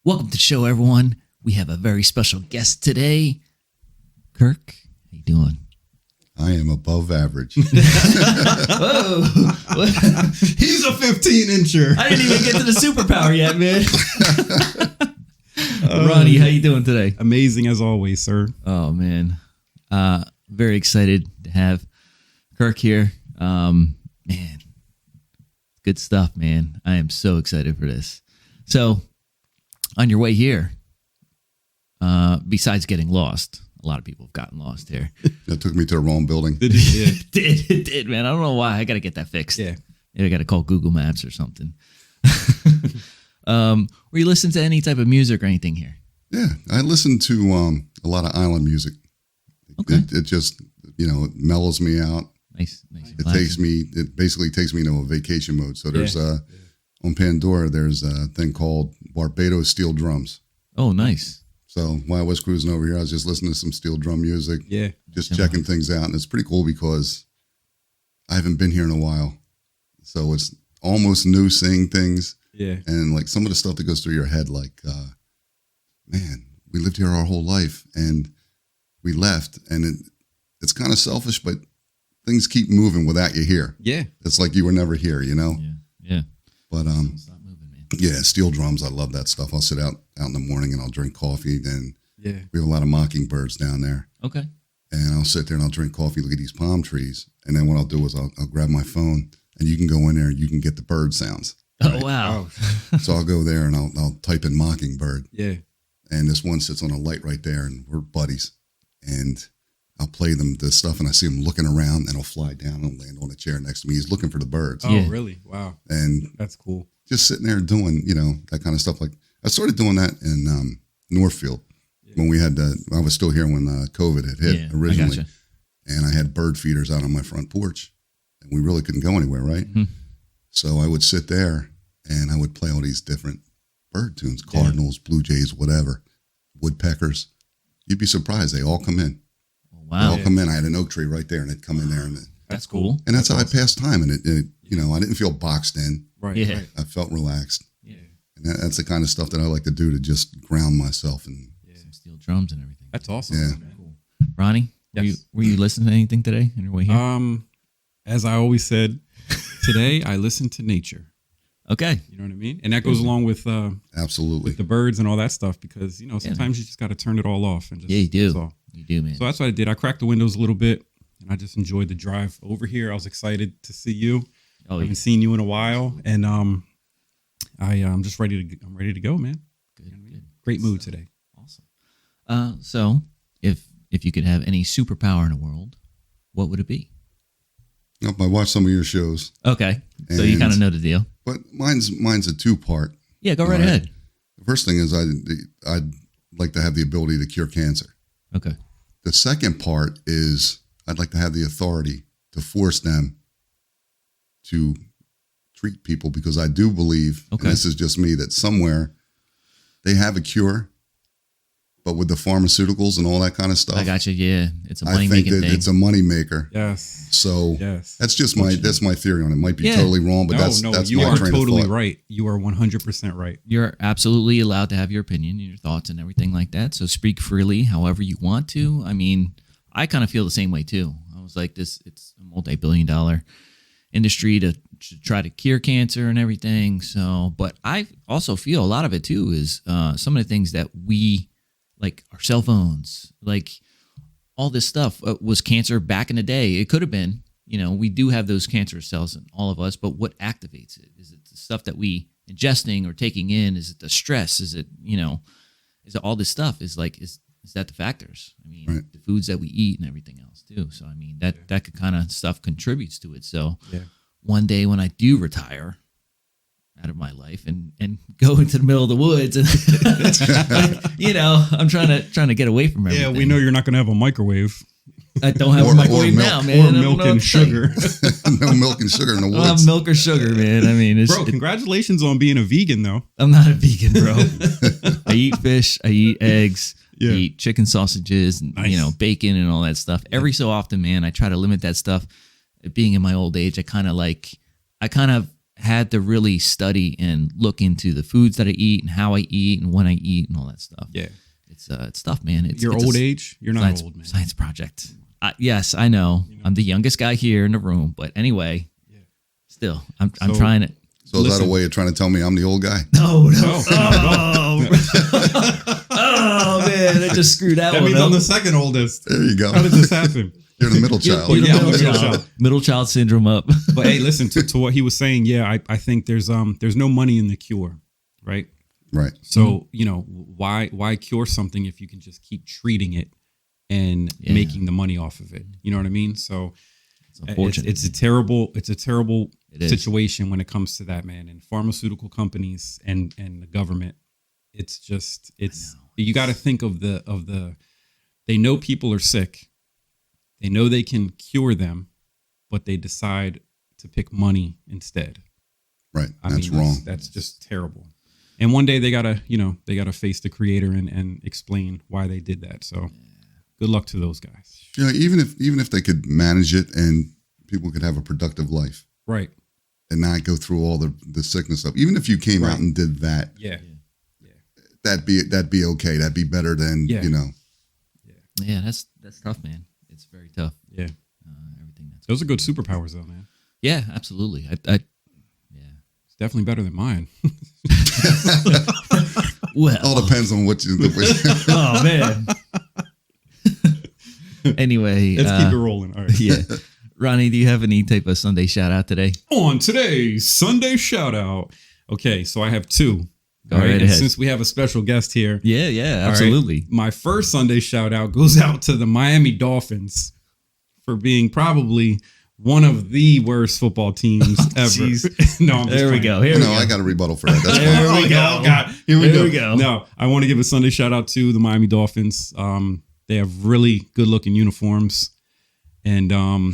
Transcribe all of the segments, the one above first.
Welcome to the show, everyone. We have a very special guest today. Kirk, how you doing? I am above average. Whoa. He's a 15-incher. I didn't even get to the superpower yet, man. Ronnie, how you doing today? Amazing as always, sir. Oh, man. Very excited to have Kirk here. Man, good stuff, man. I am so excited for this. So, on your way here, besides getting lost, a lot of people have gotten lost here. That took me to the wrong building. It did, man. I don't know why. I got to get that fixed. Yeah. I got to call Google Maps or something. Were you listening to any type of music or anything here? Yeah, I listen to a lot of island music. Okay. It just, it mellows me out. Nice. It basically takes me into a vacation mode. So there's on Pandora, there's a thing called Barbados Steel Drums. Oh, nice. So while I was cruising over here, I was just listening to some steel drum music. Yeah. Just checking things out. And it's pretty cool because I haven't been here in a while. So it's almost new seeing things. Yeah. And like some of the stuff that goes through your head, like, man, we lived here our whole life and we left. And it's kind of selfish, but things keep moving without you here. Yeah. It's like you were never here, Yeah. But Stop moving, man. yeah, steel drums. I love that stuff. I'll sit out in the morning and I'll drink coffee. And Yeah. we have a lot of mockingbirds down there. Okay. And I'll sit there and I'll drink coffee, look at these palm trees. And then what I'll do is I'll grab my phone and you can go in there and you can get the bird sounds. Oh, wow. So I'll go there and I'll type in mockingbird. Yeah. And this one sits on a light right there and we're buddies. And I'll play them this stuff and I see him looking around and he'll fly down and land on a chair next to me. He's looking for the birds. Oh, Yeah. really? Wow. And That's cool. just sitting there doing, that kind of stuff. Like I started doing that in Northfield when we had I was still here when COVID had hit originally. I gotcha. And I had bird feeders out on my front porch and we really couldn't go anywhere, right? Mm-hmm. So I would sit there and I would play all these different bird tunes, cardinals, blue jays, whatever, woodpeckers. You'd be surprised. They all come in. Wow. They all come in. I had an oak tree right there and they'd come in there. That's cool. And that's how I passed time. And I didn't feel boxed in. Right. Yeah. Right. I felt relaxed. Yeah. And that's the kind of stuff that I like to do to just ground myself. And Some steel drums and everything. That's awesome. Yeah. Man. Cool. Ronnie, Yes. were you listening to anything today on your way here? As I always said, today I listen to nature. Okay. You know what I mean? And that goes along with absolutely. the birds and all that stuff because, sometimes you just got to turn it all off. And just, Yeah, you do. that's all. You do, man. So that's what I did. I cracked the windows a little bit and I just enjoyed the drive over here. I was excited to see you. Oh, I yeah. haven't seen you in a while. And I'm just ready to go, man. Good. Great mood today. Awesome. So if you could have any superpower in the world, what would it be? I watched some of your shows, Okay. So you And- kind of know the deal. but mine's a 2-part. Yeah, go right All right. ahead. The first thing is I'd like to have the ability to cure cancer. Okay. The second part is I'd like to have the authority to force them to treat people because I do believe, Okay. and this is just me, that somewhere they have a cure, but with the pharmaceuticals and all that kind of stuff, I got you. Yeah. It's a I money think making that thing. it's a money maker. Yes. So Yes. that's just that's my theory on it. It might be Yeah. totally wrong, but that's you my are train totally of thought. right. You are 100% right. You're absolutely allowed to have your opinion and your thoughts and everything like that. So speak freely however you want to. I mean, I kind of feel the same way too. I was like, it's a multi-billion-dollar industry to try to cure cancer and everything. So, but I also feel a lot of it too is some of the things that we, like our cell phones, like all this stuff was cancer back in the day. It could have been, we do have those cancerous cells in all of us, but what activates it? Is it the stuff that we ingesting or taking in? Is it the stress? Is it, is it all this stuff? Is that the factors? I mean, Right. the foods that we eat and everything else too. So, I mean, that could kind of stuff contributes to it. So Yeah. one day when I do retire out of my life and go into the middle of the woods and, I'm trying to get away from everything. Yeah, we know you're not going to have a microwave I don't have Or- a microwave or milk. now, man. or I don't milk know what and to say. sugar. No milk and sugar in the I don't have woods. milk or sugar, man. I mean, Bro, congratulations on being a vegan, though. I'm not a vegan, bro. I eat fish. I eat eggs. Yeah. I eat chicken sausages and, Nice. bacon and all that stuff. Every so often, man, I try to limit that stuff. Being in my old age, I kind of had to really study and look into the foods that I eat and how I eat and when I eat and all that stuff. Yeah. It's tough, man. It's Old age? You're not science, old, man. Science project. Yes, I know. I'm the youngest guy here in the room, but anyway, still, I'm trying it. So is that a way of trying to tell me I'm the old guy? No. No. Oh man, I just screwed that That one means up. I'm the second oldest. There you go. How did this happen? You're the middle child. You're the Yeah, I'm middle the middle child. child. Middle child syndrome up. But hey, listen to what he was saying. Yeah, I think there's no money in the cure, right? Right. So why cure something if you can just keep treating it and making the money off of it? You know what I mean? So It's unfortunate. it's a terrible It is. situation when it comes to that, man. And pharmaceutical companies and the government, it's you got to think of the they know people are sick, they know they can cure them, but they decide to pick money instead. Right. I That's mean, wrong. That's just terrible. And one day they gotta face the creator and explain why they did that. So good luck to those guys. Even if they could manage it and people could have a productive life, Right. and not go through all the sickness stuff. Even if you came out and did that, Yeah. that'd be okay. That'd be better than Yeah. Yeah, that's tough, man. It's very tough. Yeah. Everything that's Those are good superpowers though, man. yeah, absolutely. It's definitely better than mine. Well, all depends on what you. oh man. Anyway, Let's keep it rolling. All right. yeah. Ronnie, do you have any type of Sunday shout out today? On today's Sunday shout out. Okay, so I have two. Go right And ahead. since we have a special guest here, Yeah, all right, absolutely. my first Sunday shout out goes out to the Miami Dolphins for being probably one of the worst football teams ever. jeez. No, I'm just There we playing. go. Here we No, go. I got a rebuttal for that. That's There fine. we go. Oh, God. Here we There go. we go. No, I want to give a Sunday shout out to the Miami Dolphins. They have really good looking uniforms. And Dan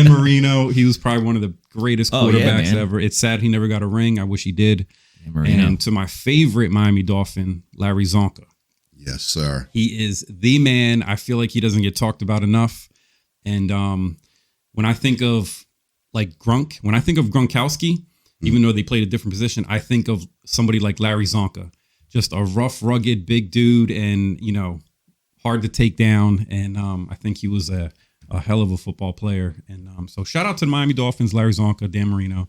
Marino, he was probably one of the greatest Oh, yeah, quarterbacks man. ever. It's sad he never got a ring. I wish he did. Marino. And to my favorite Miami Dolphin, Larry Zonka. Yes, sir. He is the man. I feel like he doesn't get talked about enough. And when I think of Gronkowski, even though they played a different position, I think of somebody like Larry Zonka, just a rough, rugged, big dude, and hard to take down. And I think he was a hell of a football player. And so shout out to the Miami Dolphins, Larry Zonka, Dan Marino,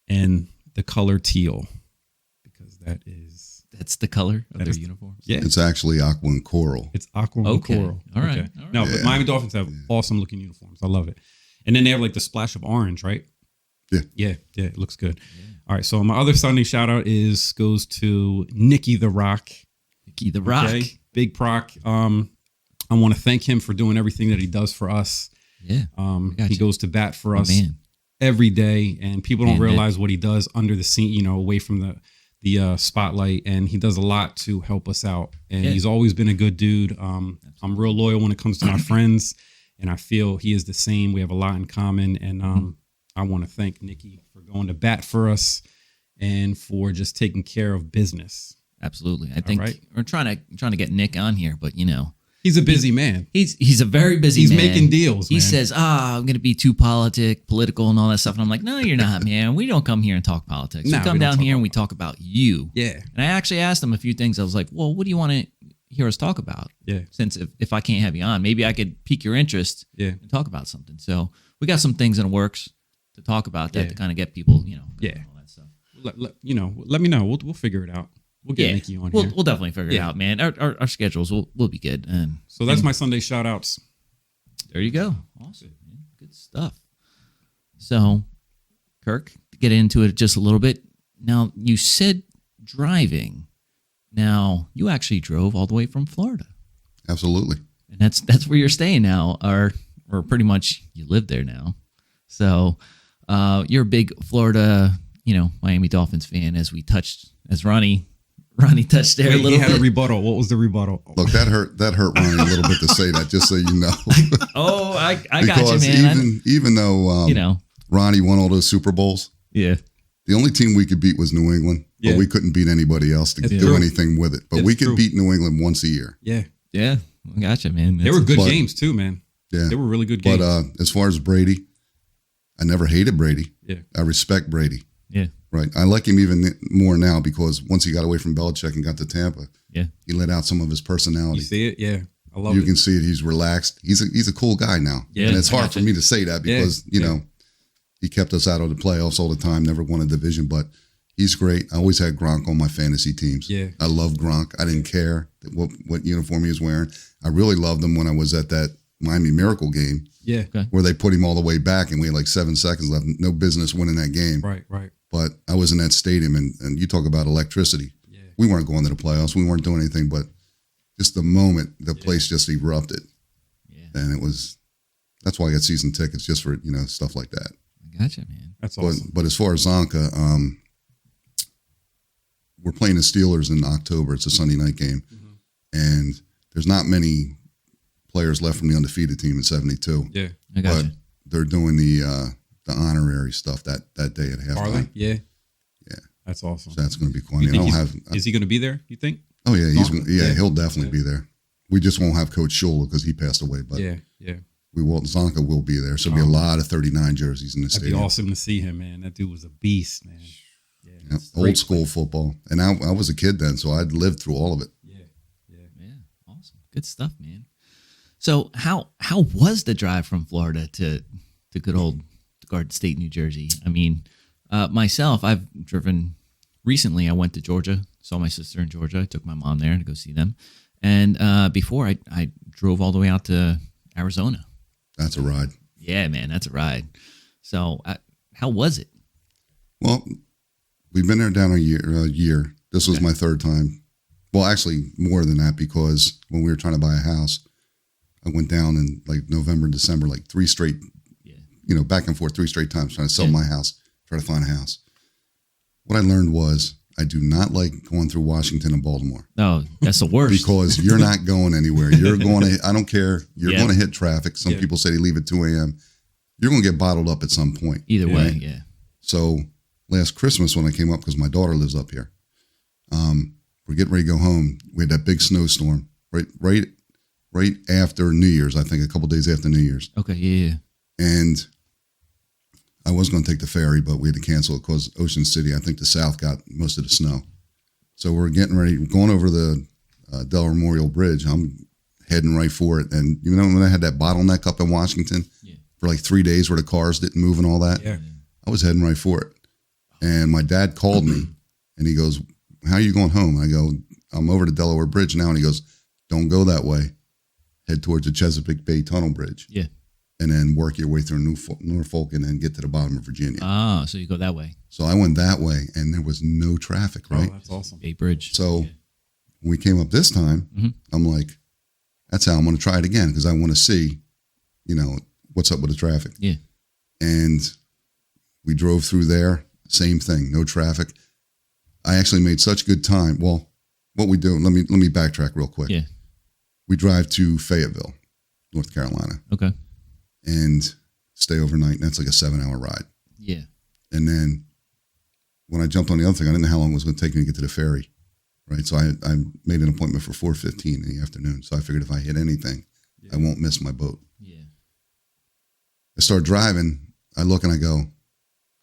and the color teal, because That's the color of That their is- uniforms. yeah, It's actually aqua and coral. it's aqua and Okay. coral. All right. All right. No, but Yeah. Miami Dolphins have awesome looking uniforms. I love it. And then they have like the splash of orange, right? Yeah. Yeah. It looks good. All right. So my other Sunday shout out goes to Nicky the Rock. Nicky the Rock. Okay? Big Proc. I want to thank him for doing everything that he does for us. Yeah. He you. goes to bat for Oh, us man. every day, and people don't Man, realize what he does under the scene, away from the spotlight, and he does a lot to help us out. And Yeah. he's always been a good dude. I'm real loyal when it comes to my friends, and I feel he is the same. We have a lot in common, and I want to thank Nicky for going to bat for us and for just taking care of business. Absolutely. I think right. we're trying to get Nick on here, but He's a busy man. he's a very busy He's man. making deals, He man. says, I'm going to be too political and all that stuff. And I'm like, no, you're not, man. We don't come here and talk politics. No, we come we don't down talk here and about we talk about you. Yeah. And I actually asked him a few things. I was like, well, what do you want to hear us talk about? Yeah. Since if I can't have you on, maybe I could pique your interest and talk about something. So we got some things in the works to talk about that to kind of get people, Yeah. all that stuff. Let me know. We'll figure it out. We'll get Nicky on here. We'll definitely figure it out, man. Our schedules will be good. And So that's my Sunday shout outs. there you go. Awesome. Man. Good stuff. So, Kirk, to get into it just a little bit. Now, you said driving. Now, you actually drove all the way from Florida. Absolutely. And that's where you're staying now, or pretty much you live there now. So, you're a big Florida, Miami Dolphins fan, as Ronnie touched there a Wait, little he had bit. a rebuttal. What was the rebuttal? Look, that hurt Ronnie a little bit to say that, just so you know. Oh, I got you, Because man. even though Ronnie won all those Super Bowls, Yeah. the only team we could beat was New England, Yeah. but we couldn't beat anybody else to It's do true. anything with it. But It's we could true. beat New England once a year. Yeah. Yeah. I got you, man. They were good But- games too, man. Yeah. They were really good games. But as far as Brady, I never hated Brady. Yeah. I respect Brady. Yeah. Right. I like him even more now because once he got away from Belichick and got to Tampa, Yeah. he let out some of his personality. You see it? Yeah. I love You it. can see it. He's relaxed. He's a cool guy now. Yeah, and it's I hard gotcha. for me to say that because, you know, he kept us out of the playoffs all the time, never won a division, but he's great. I always had Gronk on my fantasy teams. Yeah. I love Gronk. I didn't care what uniform he was wearing. I really loved him when I was at that Miami Miracle game Yeah. where they put him all the way back and we had like 7 seconds left. No business winning that game. Right. Right. But I was in that stadium and you talk about electricity. Yeah. We weren't going to the playoffs. We weren't doing anything, but just the moment the place just erupted. Yeah. And that's why I got season tickets just for, you know, stuff like that. I gotcha, man. That's awesome. But as far as Zonka, we're playing the Steelers in October. It's a Sunday night game. Mm-hmm. And there's not many players left from the undefeated team in 72. Yeah. I gotcha. But they're doing the honorary stuff that day at halftime. Are they? Yeah. Yeah. That's awesome. So that's going to be cool. I You mean, I think don't he's- have. is he going to be there, you think? Oh yeah, Zonka? Yeah. he'll definitely be there. We just won't have Coach Shula because he passed away. But Yeah. Yeah. we will. Zonka will be there. So there'll be a lot of 39 jerseys in the That'd be stadium. awesome to see him, man. That dude was a beast, man. Yeah. Yeah, old school football. And I was a kid then, so I'd lived through all of it. Yeah. Yeah. Yeah. Awesome. Good stuff, man. So how was the drive from Florida to good old Garden State, New Jersey? I mean, myself, I've driven recently. I went to Georgia, saw my sister in Georgia. I took my mom there to go see them. And before I drove all the way out to Arizona. That's a ride. Yeah, man, that's a ride. So how was it? Well, we've been there down a year. This was my third time. Well, actually more than that because when we were trying to buy a house, I went down in like November, December, like 3 straight, you know, back and forth 3 straight times trying to sell my house, try to find a house. What I learned was I do not like going through Washington and Baltimore. No, that's the worst. Because you're not going anywhere. You're going to, I don't care. You're Yeah. going to hit traffic. Some people say they leave at 2 a.m. You're going to get bottled up at some point. Either way, right? yeah. So last Christmas when I came up, because my daughter lives up here, we're getting ready to go home. We had that big snowstorm right after New Year's, I think a couple days after New Year's. Okay, yeah. And I was going to take the ferry, but we had to cancel it because Ocean City, I think the South got most of the snow. So we're getting ready, going over the Delaware Memorial Bridge. I'm heading right for it. And you know, when I had that bottleneck up in Washington for like 3 days where the cars didn't move and all that, Yeah. I was heading right for it. And my dad called me and he goes, "How are you going home?" I go, "I'm over to Delaware Bridge now." And he goes, "Don't go that way. Head towards the Chesapeake Bay Tunnel Bridge. Yeah. And then work your way through Norfolk and then get to the bottom of Virginia." Ah, so you go that way. So I went that way and there was no traffic, right? Oh, that's awesome. Bay Bridge. So when we came up this time, I'm like, that's how I'm going to try it again because I want to see, you know, what's up with the traffic. Yeah. And we drove through there, same thing, no traffic. I actually made such good time. Well, what we do, let me backtrack real quick. Yeah. We drive to Fayetteville, North Carolina, Okay. and stay overnight. And that's like a 7-hour ride. Yeah. And then when I jumped on the other thing, I didn't know how long it was going to take me to get to the ferry, right? So I made an appointment for 4:15 in the afternoon. So I figured if I hit anything, I won't miss my boat. Yeah. I start driving. I look and I go,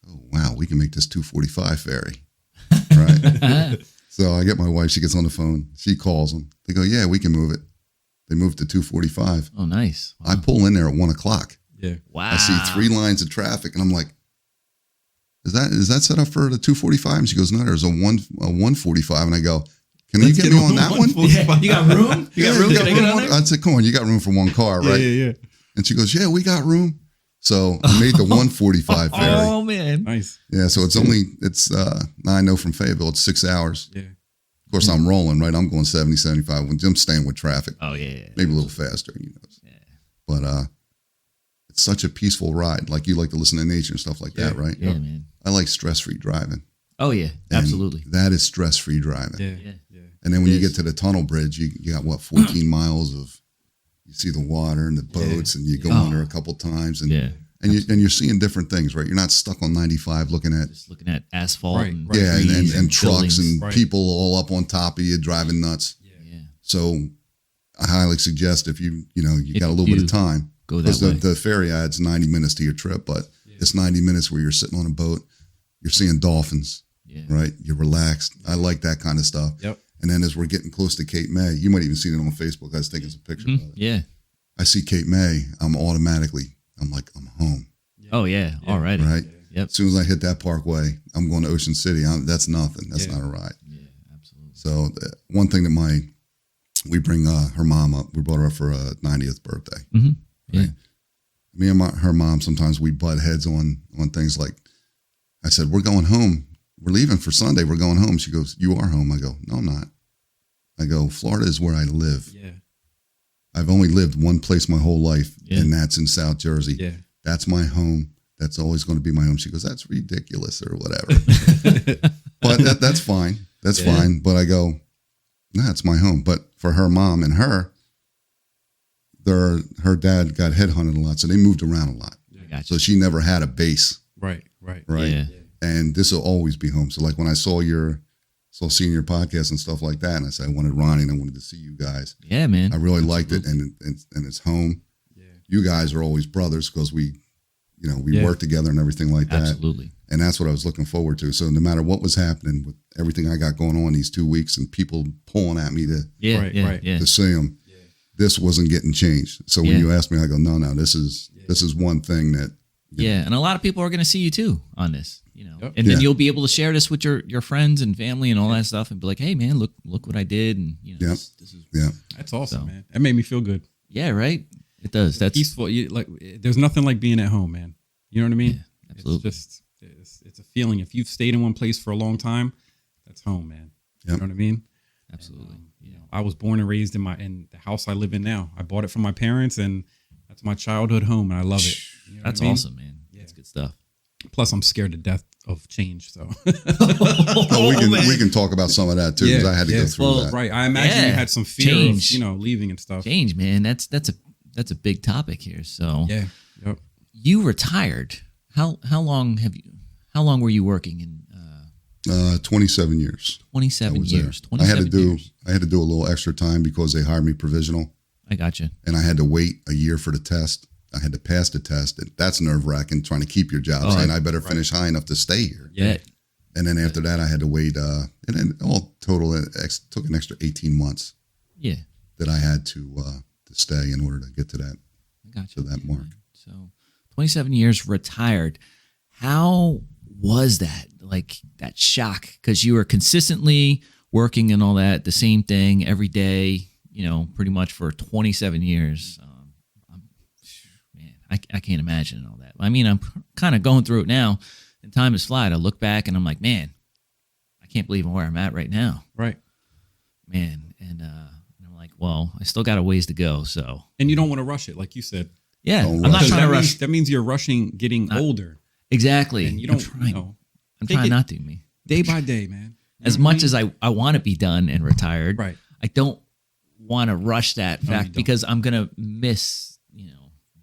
"Oh, wow, we can make this 2:45 ferry." Right? So I get my wife. She gets on the phone. She calls them. They go, "Yeah, we can move it." They moved to 2:45. Oh, nice. Wow. I pull in there at 1 o'clock. Yeah. Wow. I see 3 lines of traffic, and I'm like, "Is that set up for the 2:45?" And she goes, "No, there's a 1:45." And I go, "Can you get me on that one?" Yeah, you got room? You got room? Can I get on there? I said, "Come on, you got room for one car, right?" Yeah. And she goes, "Yeah, we got room." So I made the 1:45 ferry. Oh, man. Nice. Yeah, so now I know from Fayetteville, it's 6 hours. Yeah. Of course, I'm rolling, right? I'm going 70, 75. When I'm staying with traffic, Oh, yeah. maybe a little faster, you know. But it's such a peaceful ride. Like you like to listen to nature and stuff like that, right? Yeah, man. I like stress-free driving. Oh, yeah. And Absolutely. that is stress-free driving. Yeah. And then when It you is. get to the tunnel bridge, you got, 14 miles of, you see the water and the boats and you go under a couple times. And Yeah. and you're seeing different things, right? You're not stuck on 95 looking at, Just looking at asphalt. Right, And right. yeah, trees and trucks buildings. and Right. people all up on top of you driving nuts. Yeah. So I highly suggest if you got a little bit you of time, go that because way. the ferry adds 90 minutes to your trip, but It's 90 minutes where you're sitting on a boat, you're seeing dolphins, right? You're relaxed. I like that kind of stuff. Yep. And then as we're getting close to Cape May, you might even see it on Facebook. I was taking some pictures of it. Yeah. I see Cape May, I'm like, I'm home. Oh yeah. Already. Right. Yep. As soon as I hit that parkway, I'm going to Ocean City. That's nothing. That's not a ride. Yeah, absolutely. So one thing that we bring her mom up. We brought her up for a 90th birthday. Mm-hmm. Yeah. Right? Me and her mom, sometimes we butt heads on things like, I said, we're going home. We're leaving for Sunday. We're going home. She goes, you are home. I go, no, I'm not. I go, Florida is where I live. Yeah. I've only lived one place my whole life, Yeah. and that's in South Jersey. Yeah. That's my home. That's always going to be my home. She goes, that's ridiculous or whatever. But that's fine. That's fine. But I go, no, it's my home. But for her mom and her dad got headhunted a lot, so they moved around a lot. I got you. So she never had a base. Right. Right. Yeah. And this will always be home. So like when I saw seeing your podcast and stuff like that, and I said I wanted Ronnie and I wanted to see you guys. Yeah, man. I really liked it, and it's home. Yeah. You guys are always brothers because we Yeah. work together and everything like that. Absolutely. And that's what I was looking forward to. So no matter what was happening with everything I got going on these 2 weeks and people pulling at me to Yeah. Right, yeah. right. Yeah. see them, this wasn't getting changed. So when Yeah. you asked me, I go, no, this is one thing that Yeah, and a lot of people are going to see you too on this, Yep. and then Yeah. you'll be able to share this with your friends and family and all that stuff, and be like, "Hey, man, look what I did," and Yep. this is That's awesome, So- man. That made me feel good. yeah, right. It does. That's Peaceful. There's nothing like being at home, man. You know what I mean? Yeah, absolutely. It's a feeling. If you've stayed in one place for a long time, that's home, man. You Yep. know what I mean? absolutely. I was born and raised in the house I live in now. I bought it from my parents, and that's my childhood home, and I love it. You know what That's I mean? awesome, man. Yeah. That's good stuff. Plus, I'm scared to death of change. So we can talk about some of that too because I had to go through Well, that. right, I imagine you Yeah. had some fear Change. of leaving and stuff. Change, man. That's a big topic here. So Yeah. Yep. you retired. How long were you working in? 27 years. 27 was there. years. I had 27 years. to do a little extra time because they hired me provisional, I got you. and I had to wait a year for the test. I had to pass the test, and that's nerve wracking trying to keep your job. Saying I better finish high enough to stay here. Yeah. And then after that, I had to wait. And then all total, it took an extra 18 months Yeah. that I had to stay in order to get to that I got to you. that mark. So 27 years retired. How was that? Like that shock? Because you were consistently working and all that, the same thing every day, pretty much for 27 years. Man, I can't imagine all that. I mean, I'm kind of going through it now, and time is flat. I look back and I'm like, man, I can't believe where I'm at right now. Right. Man. And I'm like, well, I still got a ways to go. So, And you don't want to rush it, like you said. yeah, Don't I'm not rush it. trying to rush. That means you're rushing getting older. Exactly. And you I'm don't, trying, I'm take trying it not to, me. day by day, man. As much as I want to be done and retired, Right. I don't want to rush that No, you fact don't. because I'm going to miss,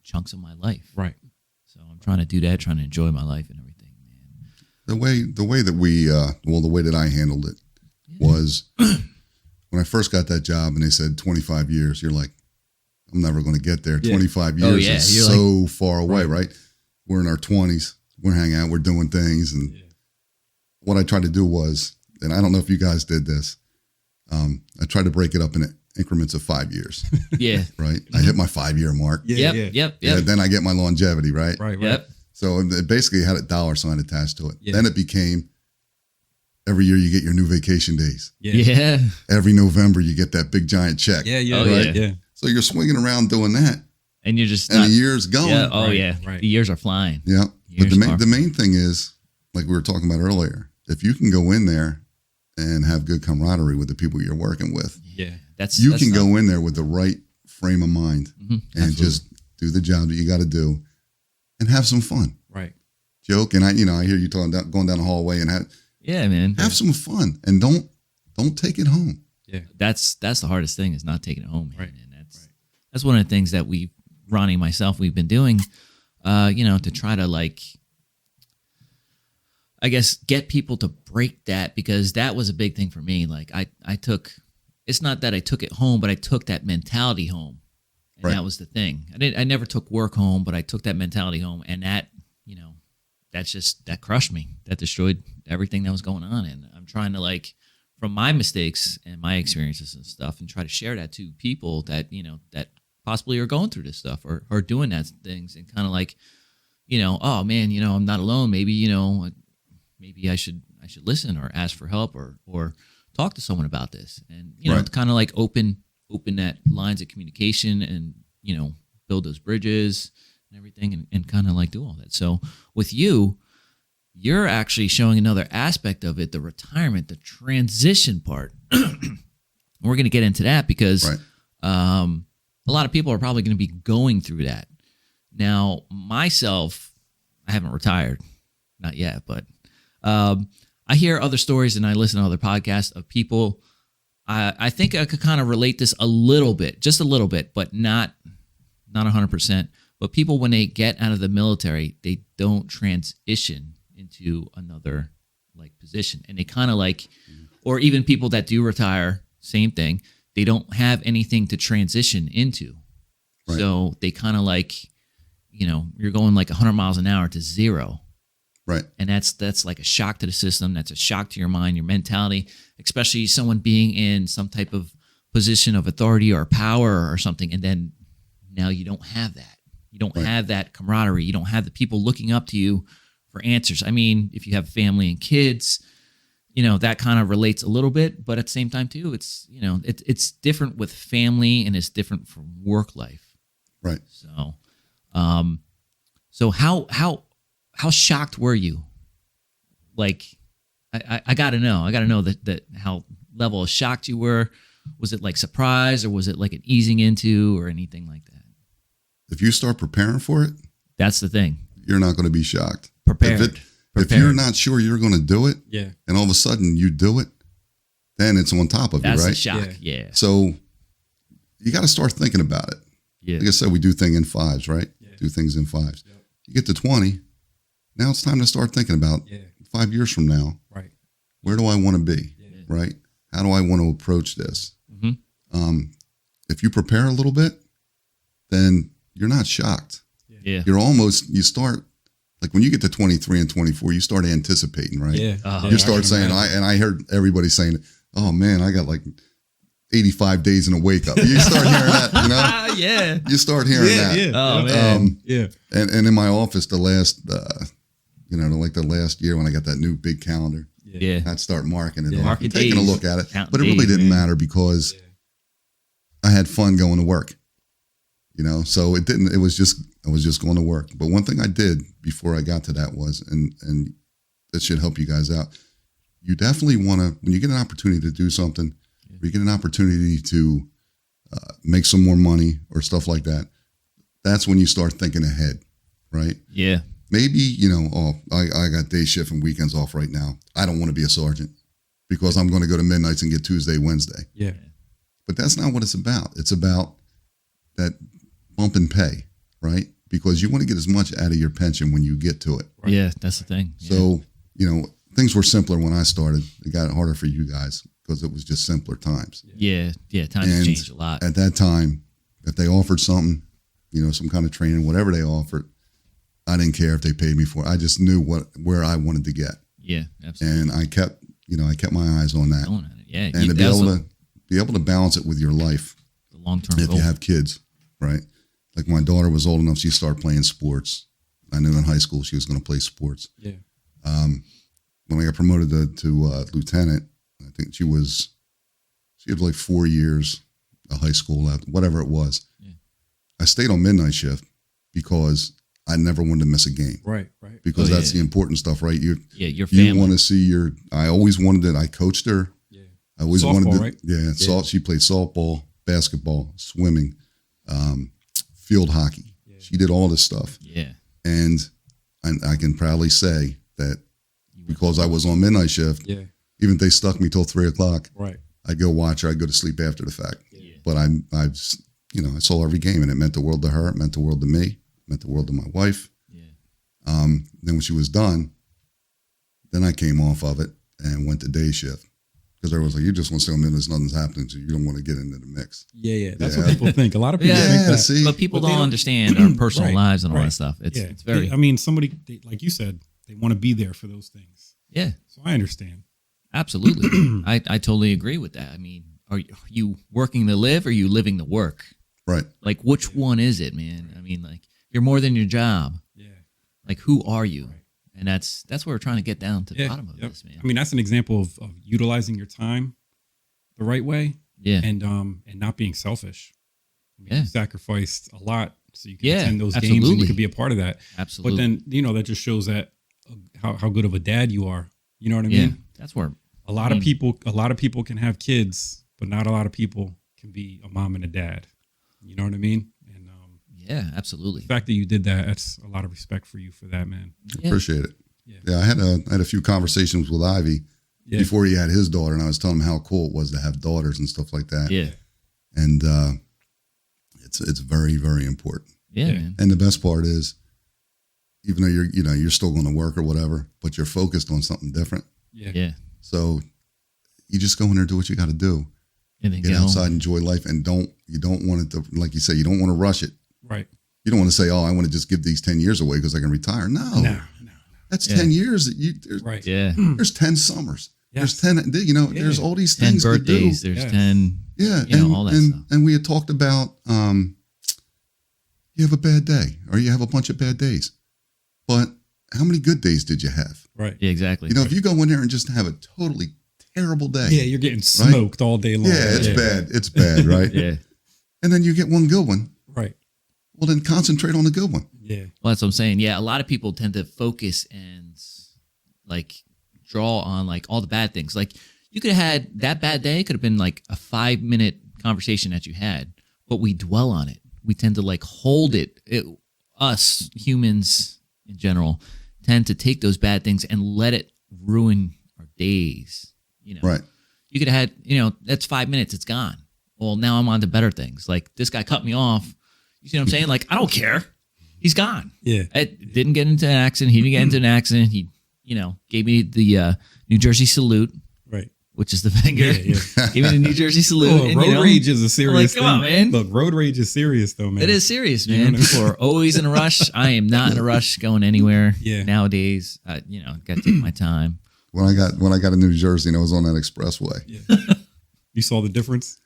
chunks of my life. Right. So I'm trying to do that, trying to enjoy my life and everything, man. The way that the way that I handled it was when I first got that job and they said 25 years, you're like, I'm never going to get there. Yeah. 25 Oh, years yeah. is You're so far away, right? We're in our 20s. We're hanging out. We're doing things. And what I tried to do was, and I don't know if you guys did this, I tried to break it up in increments of 5 years, Yeah. right? I hit my 5-year mark. Yeah. Yep. Yeah, then I get my longevity, right? Right. Yep. So it basically had a dollar sign attached to it. Yeah. Then it became every year you get your new vacation days. Yeah. Every November you get that big giant check. Yeah. Yeah. Oh, right. yeah. Yeah. So you're swinging around doing that, And you're just and not. the year's going. Yeah. Oh, Right, yeah. right. The years are flying. Yeah. But Years are- the main thing is, like we were talking about earlier, if you can go in there and have good camaraderie with the people you're working with, Yeah. That's you that's can not- go in there with the right frame of mind Mhm. and Absolutely. just do the job that you got to do and have some fun. Right. Joke. And I hear you going down the hallway and Yeah, man. have some fun and don't take it home. Yeah. That's the hardest thing is not taking it home, man. Right. And that's one of the things that Ronnie and myself, we've been doing, to try to I guess get people to break that, because that was a big thing for me. Like I took, it's not that I took it home, but I took that mentality home, and Right. that was the thing. I never took work home, but I took that mentality home, and that that crushed me. That destroyed everything that was going on. And I'm trying to, like, from my mistakes and my experiences and stuff, and try to share that to people that, that possibly are going through this stuff or doing that things, and kind of like, oh man, I'm not alone. Maybe, maybe I should listen or ask for help or talk to someone about this, and, Right. kind of like open that lines of communication, and, build those bridges and everything, and kind of like do all that. So with you're actually showing another aspect of it, the retirement, the transition part. We're going to get into that because Right. a lot of people are probably going to be going through that. Now, myself, I haven't retired, not yet, but I hear other stories and I listen to other podcasts of people. I think I could kind of relate this a little bit, just a little bit, but not 100%. But people, when they get out of the military, they don't transition into another like position, and they kind of like, or even people that do retire, same thing. They don't have anything to transition into, Right. so they kind of like, you're going like 100 miles an hour to zero. Right. And that's like a shock to the system. That's a shock to your mind, your mentality, especially someone being in some type of position of authority or power or something. And then now you don't have that. You don't Right. have that camaraderie. You don't have the people looking up to you for answers. I mean, if you have family and kids, that kind of relates a little bit, but at the same time too, it's, it's different with family and it's different from work life. Right. So how shocked were you? Like, I gotta know that how level of shocked you were. Was it like surprise, or was it like an easing into, or anything like that? If you start preparing for it, That's the thing. you're not going to be shocked. Prepared. If you're not sure you're going to do it, Yeah. and all of a sudden you do it, then it's on top of That's you, a right? shock. Yeah. So you got to start thinking about it. Yeah. Like I said, we do things in fives, right? Yeah. Do things in fives. Yep. You get to 20, now it's time to start thinking about Yeah. 5 years from now, Right. where do I want to be, Yeah. right? How do I want to approach this? Mm-hmm. If you prepare a little bit, then you're not shocked. Yeah. You start, like when you get to 23 and 24, you start anticipating, right? Yeah. Uh-huh. You start saying, I heard everybody saying, oh man, I got like 85 days in a wake up. You start hearing that, Yeah. You start hearing that. Yeah. Oh, man. Yeah. And in my office, the last year when I got that new big calendar, Yeah. I'd start marking it Yeah. off, Marking and taking a days. look at it. Counting But it really days, didn't man. matter because I had fun going to work, so it was just going to work. But one thing I did before I got to that was, and this should help you guys out. You definitely want to, when you get an opportunity to do something, or you get an opportunity to make some more money or stuff like that, that's when you start thinking ahead, right? Yeah. Maybe, I got day shift and weekends off right now. I don't want to be a sergeant because I'm going to go to midnights and get Tuesday, Wednesday. Yeah. But that's not what it's about. It's about that bump in pay, right? Because you want to get as much out of your pension when you get to it. Right. Yeah. That's the thing. Yeah. So, things were simpler when I started. It got harder for you guys because it was just simpler times. Yeah. Times have And changed a lot. At that time, if they offered something, some kind of training, whatever they offered, I didn't care if they paid me for it. I just knew where I wanted to get. Yeah. Absolutely. And I kept my eyes on that. Going at it. Yeah. And to be able to balance it with your life the long-term if goal. you have kids, right? Like my daughter was old enough, she started playing sports. I knew in high school she was going to play sports. Yeah. When I got promoted to lieutenant, I think she had like 4 years of high school left, whatever it was. Yeah. I stayed on midnight shift because I never wanted to miss a game. Right. Because Oh, that's yeah. the important stuff, right? Your family. You want to see I always wanted it. I coached her. Yeah. I always Softball, wanted to, right? Yeah. She played softball, basketball, swimming, field hockey. Yeah. She did all this stuff. Yeah. And I can proudly say that because I was on midnight shift, Yeah. even if they stuck me till 3:00, Right. I'd go watch her. I'd go to sleep after the fact. Yeah. But I saw every game, and it meant the world to her. It meant the world to me. It meant the world to my wife. Yeah. Then when she was done, then I came off of it and went to day shift because everyone was like, "You just want to stay on midnight. Nothing's happening, so you don't want to get into the mix." Yeah. That's Yeah. what people think. A lot of people Yeah, think that. see? But people But they don't don't- understand our personal Right, lives and all right. that stuff. It's Yeah. it's very I mean, somebody, like you said, They want to be there for those things. Yeah, So I understand. absolutely. I totally agree with that. I mean, are you working to live or are you living to work? Right. Like, which one is it, man? I mean, like, you're more than your job. Yeah. Like, who are you? Right. And that's what we're trying to get down to the Yeah. bottom of Yep. this, man. I mean, that's an example of utilizing your time the right way Yeah. and not being selfish. I mean, Yeah. you sacrificed a lot so you can Yeah, attend those games and absolutely. you can be a part of that. Absolutely. But then, that just shows that how good of a dad you are. You know what I yeah, mean? that's where A lot of people can have kids, but not a lot of people can be a mom and a dad. You know what I mean? And yeah, absolutely. the fact that you did that, that's a lot of respect for you for that, man. Yeah. Appreciate it. Yeah. I had a few conversations with Ivy Yeah. before he had his daughter, and I was telling him how cool it was to have daughters and stuff like that. Yeah. And it's very, very important. Yeah, Yeah. man. And the best part is, even though you're still going to work or whatever, but you're focused on something different. Yeah. Yeah. So you just go in there, do what you got to do, And then get get outside, home. enjoy life, and you don't want it to, like you say, you don't want to rush it. Right. You don't want to say, oh, I want to just give these 10 years away because I can retire. No, No. that's Yeah. 10 years. Right. Yeah. There's 10 summers. Yes. There's 10, Yeah. there's all these 10 things birthdays. to do. There's Yes. 10. Yeah. all that and, stuff. and we had talked about, you have a bad day or you have a bunch of bad days, but how many good days did you have? Right. Yeah, exactly. If you go in there and just have a totally terrible day. Yeah, you're getting smoked all day long. Yeah, it's bad. It's bad, right? Yeah. And then you get one good one. Right. Well, then concentrate on the good one. Yeah. Well, that's what I'm saying. Yeah, a lot of people tend to focus and like draw on like all the bad things. Like you could have had that bad day, could have been like a 5-minute conversation that you had, but we dwell on it. We tend to like hold it. Us humans in general tend to take those bad things and let it ruin our days. Right. You could have had, that's 5 minutes, it's gone. Well, now I'm on to better things. Like this guy cut me off. You see what I'm saying? Like, I don't care. He's gone. Yeah. It didn't get into an accident. He didn't get into an accident. He, gave me the New Jersey salute, Right. which is the finger. Yeah. Gave me the New Jersey salute. Oh, and, road rage is a serious come on, thing. man. Look, road rage is serious though, man. It is serious, You know man. what I mean? People are always in a rush. I am not in a rush going anywhere. Yeah. Nowadays, got to take my time. When I got to New Jersey and I was on that expressway. Yeah. You saw the difference?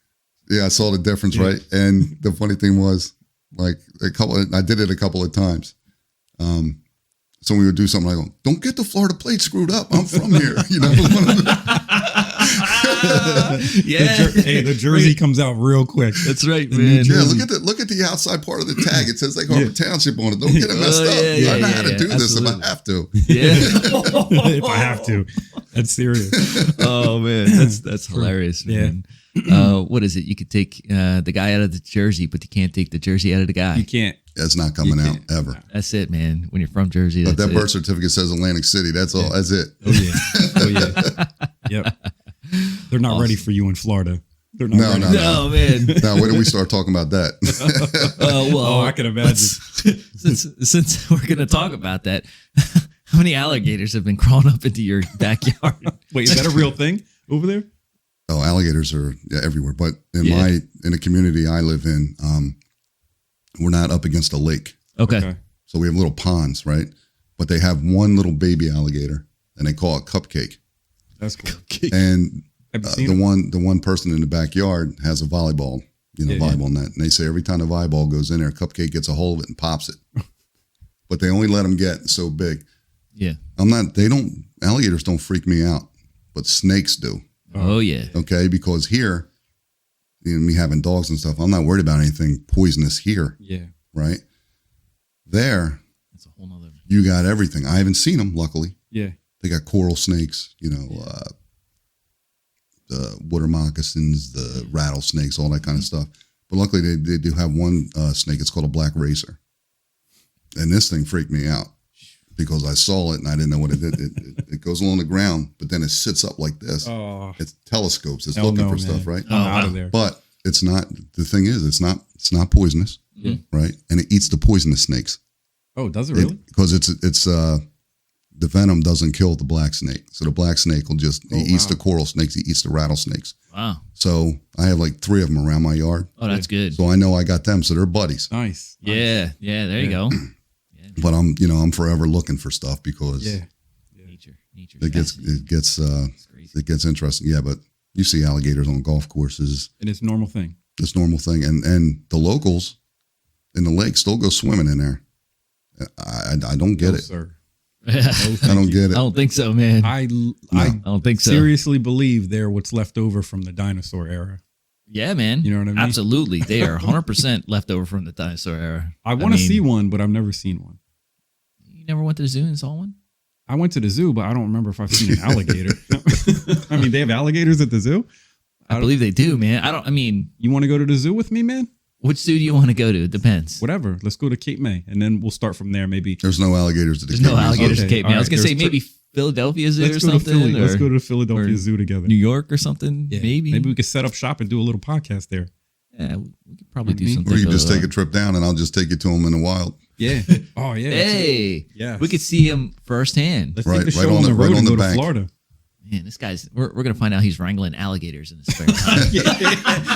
Yeah, I saw the difference, Yeah. right? And the funny thing was, like I did it a couple of times. So we would do something like, "Don't get the Florida plate screwed up. I'm from here," Yeah. The jersey comes out real quick. That's right, The man. New Yeah, Jersey. look at the outside part of the tag. It says like Harbor Township on it. Don't get it messed Oh, up. yeah, I know yeah, how to yeah, do this if absolutely. I have to. Yeah. If I have to. That's serious. Oh man, that's hilarious, Yeah. man. What is it? You could take the guy out of the jersey, but you can't take the jersey out of the guy. You can't. That's not coming You out can't. ever. That's it, man. When you're from Jersey, But that's that it. birth certificate says Atlantic City. That's all. That's it. Oh yeah. Oh yeah. Yep. They're not ready for you in Florida. They're not No, ready. no. No, man. Now, when do we start talking about that? Well, Oh, I can imagine. since we're gonna talk about that, how many alligators have been crawling up into your backyard? Wait, is that a real thing over there? Oh, alligators are everywhere. But in Yeah. in the community I live in, we're not up against a lake. Okay. So we have little ponds, right? But they have one little baby alligator, and they call it Cupcake. That's cool. And Have you seen the one person in the backyard has a volleyball, Yeah, volleyball net. And they say every time the volleyball goes in there, Cupcake gets a hold of it and pops it. But they only let them get so big. Yeah. Alligators don't freak me out, but snakes do. Oh yeah. Okay. Because here, me having dogs and stuff, I'm not worried about anything poisonous here. Yeah. Right. There, That's a whole nother. you got everything. I haven't seen them, luckily. Yeah. They got coral snakes, the water moccasins, the rattlesnakes, all that kind of stuff. But luckily, they do have one snake. It's called a black racer. And this thing freaked me out because I saw it and I didn't know what it did. It goes along the ground, but then it sits up like this. Oh, It telescopes. It's hell looking no, for man. stuff, right? I'm out wow. of there. But it's not. The thing is, it's not poisonous, right? And it eats the poisonous snakes. Oh, does it really? Because it's the venom doesn't kill the black snake. So the black snake will just, he eats wow. the coral snakes, he eats the rattlesnakes. Wow. So I have like 3 of them around my yard. Oh, that's good. So I know I got them. So they're buddies. Nice. Yeah. Yeah. There you go. Yeah. But I'm forever looking for stuff because Nature. it gets crazy. it gets interesting. Yeah, but you see alligators on golf courses. And it's a normal thing. It's a normal thing, and the locals in the lake still go swimming in there. I don't get it. Sir. I don't get I it. don't think so, man. I don't think so. seriously believe they're what's left over from the dinosaur era. Yeah, man. You know what I mean? Absolutely. They are 100% left over from the dinosaur era. I want to see one, but I've never seen one. You never went to the zoo and saw one? I went to the zoo, but I don't remember if I've seen an alligator. I mean, they have alligators at the zoo? I believe they do, man. You want to go to the zoo with me, man? Which zoo do you want to go to? It depends. Whatever. Let's go to Cape May, and then we'll start from there, maybe. There's no alligators at the There's no Cape May. alligators at Okay, Cape May. I was all going right. to say maybe Philadelphia Zoo or Let's go to something. Philly. Let's or go to the Philadelphia or Zoo together. New York or something. Yeah. Maybe. Maybe we could set up shop and do a little podcast there. Yeah, we could probably do Or something. Or you just take a trip down, and I'll just take you to them in the wild. Yeah. Oh, yeah. Hey, Yeah. we could see him firsthand. Let's Right- take the right show on on the- the right road on and the go to bank. Florida. Man, this guy's. We're going to find out he's wrangling alligators in his spare time.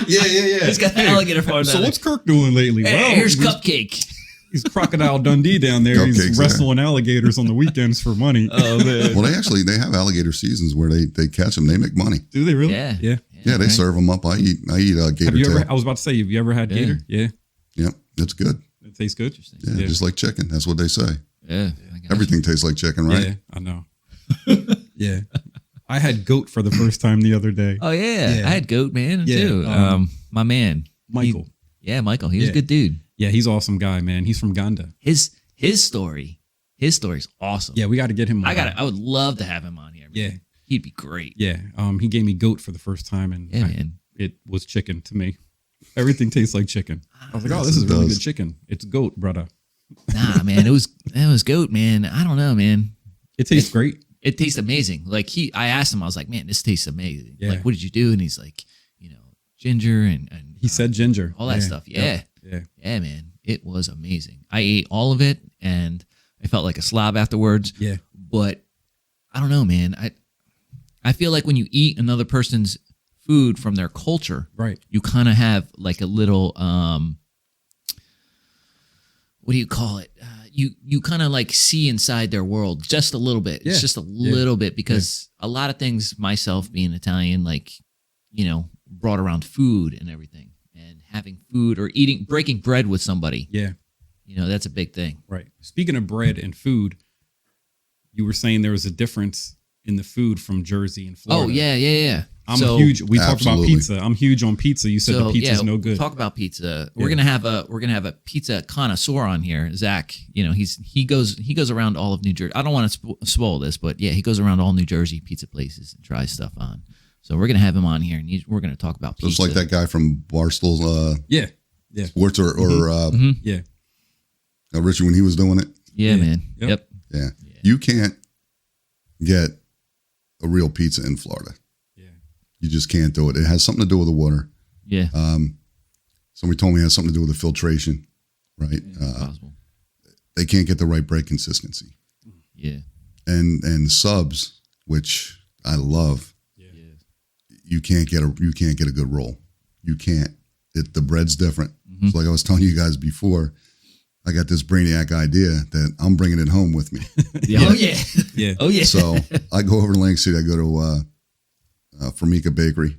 Yeah. He's got the alligator farm. So what's Kirk doing lately? Hey, here's Cupcake. He's Crocodile Dundee down there. Cupcakes, He's wrestling alligators on the weekends for money. Oh man. Well, they have alligator seasons where they catch them. They make money. Do they really? Yeah. Yeah. Yeah, they serve them up. I eat gator Have you tail. ever? I was about to say, have you ever had Yeah. gator? Yeah. Yep, it's good. It tastes good. Yeah, just like chicken. That's what they say. Yeah. I got Everything tastes like chicken, right? Yeah, I know. Yeah. I had goat for the first time the other day. Oh yeah. Yeah. I had goat man Yeah, too. My man Michael. Michael. He was a good dude. Yeah, he's an awesome guy, man. He's from Ganda. His story's awesome. Yeah, we got to get him on. I would love to have him on here. Man. Yeah. He'd be great. Yeah. He gave me goat for the first time, and Yeah, man. it was chicken to me. Everything tastes like chicken. I was like, oh, this Yes, is it really does. good chicken. It's goat, brother. Nah, man. It was goat, man. I don't know, man. It tastes great. It tastes amazing. Like I asked him, I was like, man, this tastes amazing. Yeah. Like, what did you do? And he's like, ginger and He said ginger. all that stuff. Yeah. Yeah. Yeah, man. It was amazing. I ate all of it and I felt like a slob afterwards. Yeah. But I don't know, man. I feel like when you eat another person's food from their culture, Right. you kind of have like a little what do you call it? You kind of like see inside their world just a little bit. Yeah. It's just a little bit because a lot of things, myself being Italian, like, brought around food and everything and having food or breaking bread with somebody. Yeah. That's a big thing. Right. Speaking of bread and food, you were saying there was a difference in the food from Jersey and Florida. Oh, yeah. I'm huge. We talked about Absolutely. pizza. I'm huge on pizza. You said the pizza's no good. Talk about pizza. Yeah. We're gonna have a pizza connoisseur on here, Zach. He goes around all of New Jersey. I don't want to spoil this, but yeah, he goes around all New Jersey pizza places and tries stuff on. So we're gonna have him on here, and we're gonna talk about pizza. Just like that guy from Barstool Yeah. Sports or Yeah. Richie when he was doing it. Yeah, Yeah. man. Yep. Yep. Yeah. You can't get a real pizza in Florida. Yeah. You just can't do it. It has something to do with the water. Yeah. Somebody told me it has something to do with the filtration, right? Possible. They can't get the right bread consistency. Yeah. And subs, which I love, Yeah. you can't get a good roll. You can't. The bread's different. So like I was telling you guys before, I got this brainiac idea that I'm bringing it home with me. Yeah. Oh yeah. Yeah. Oh yeah. So I go over to Lake City. I go to Formica Bakery,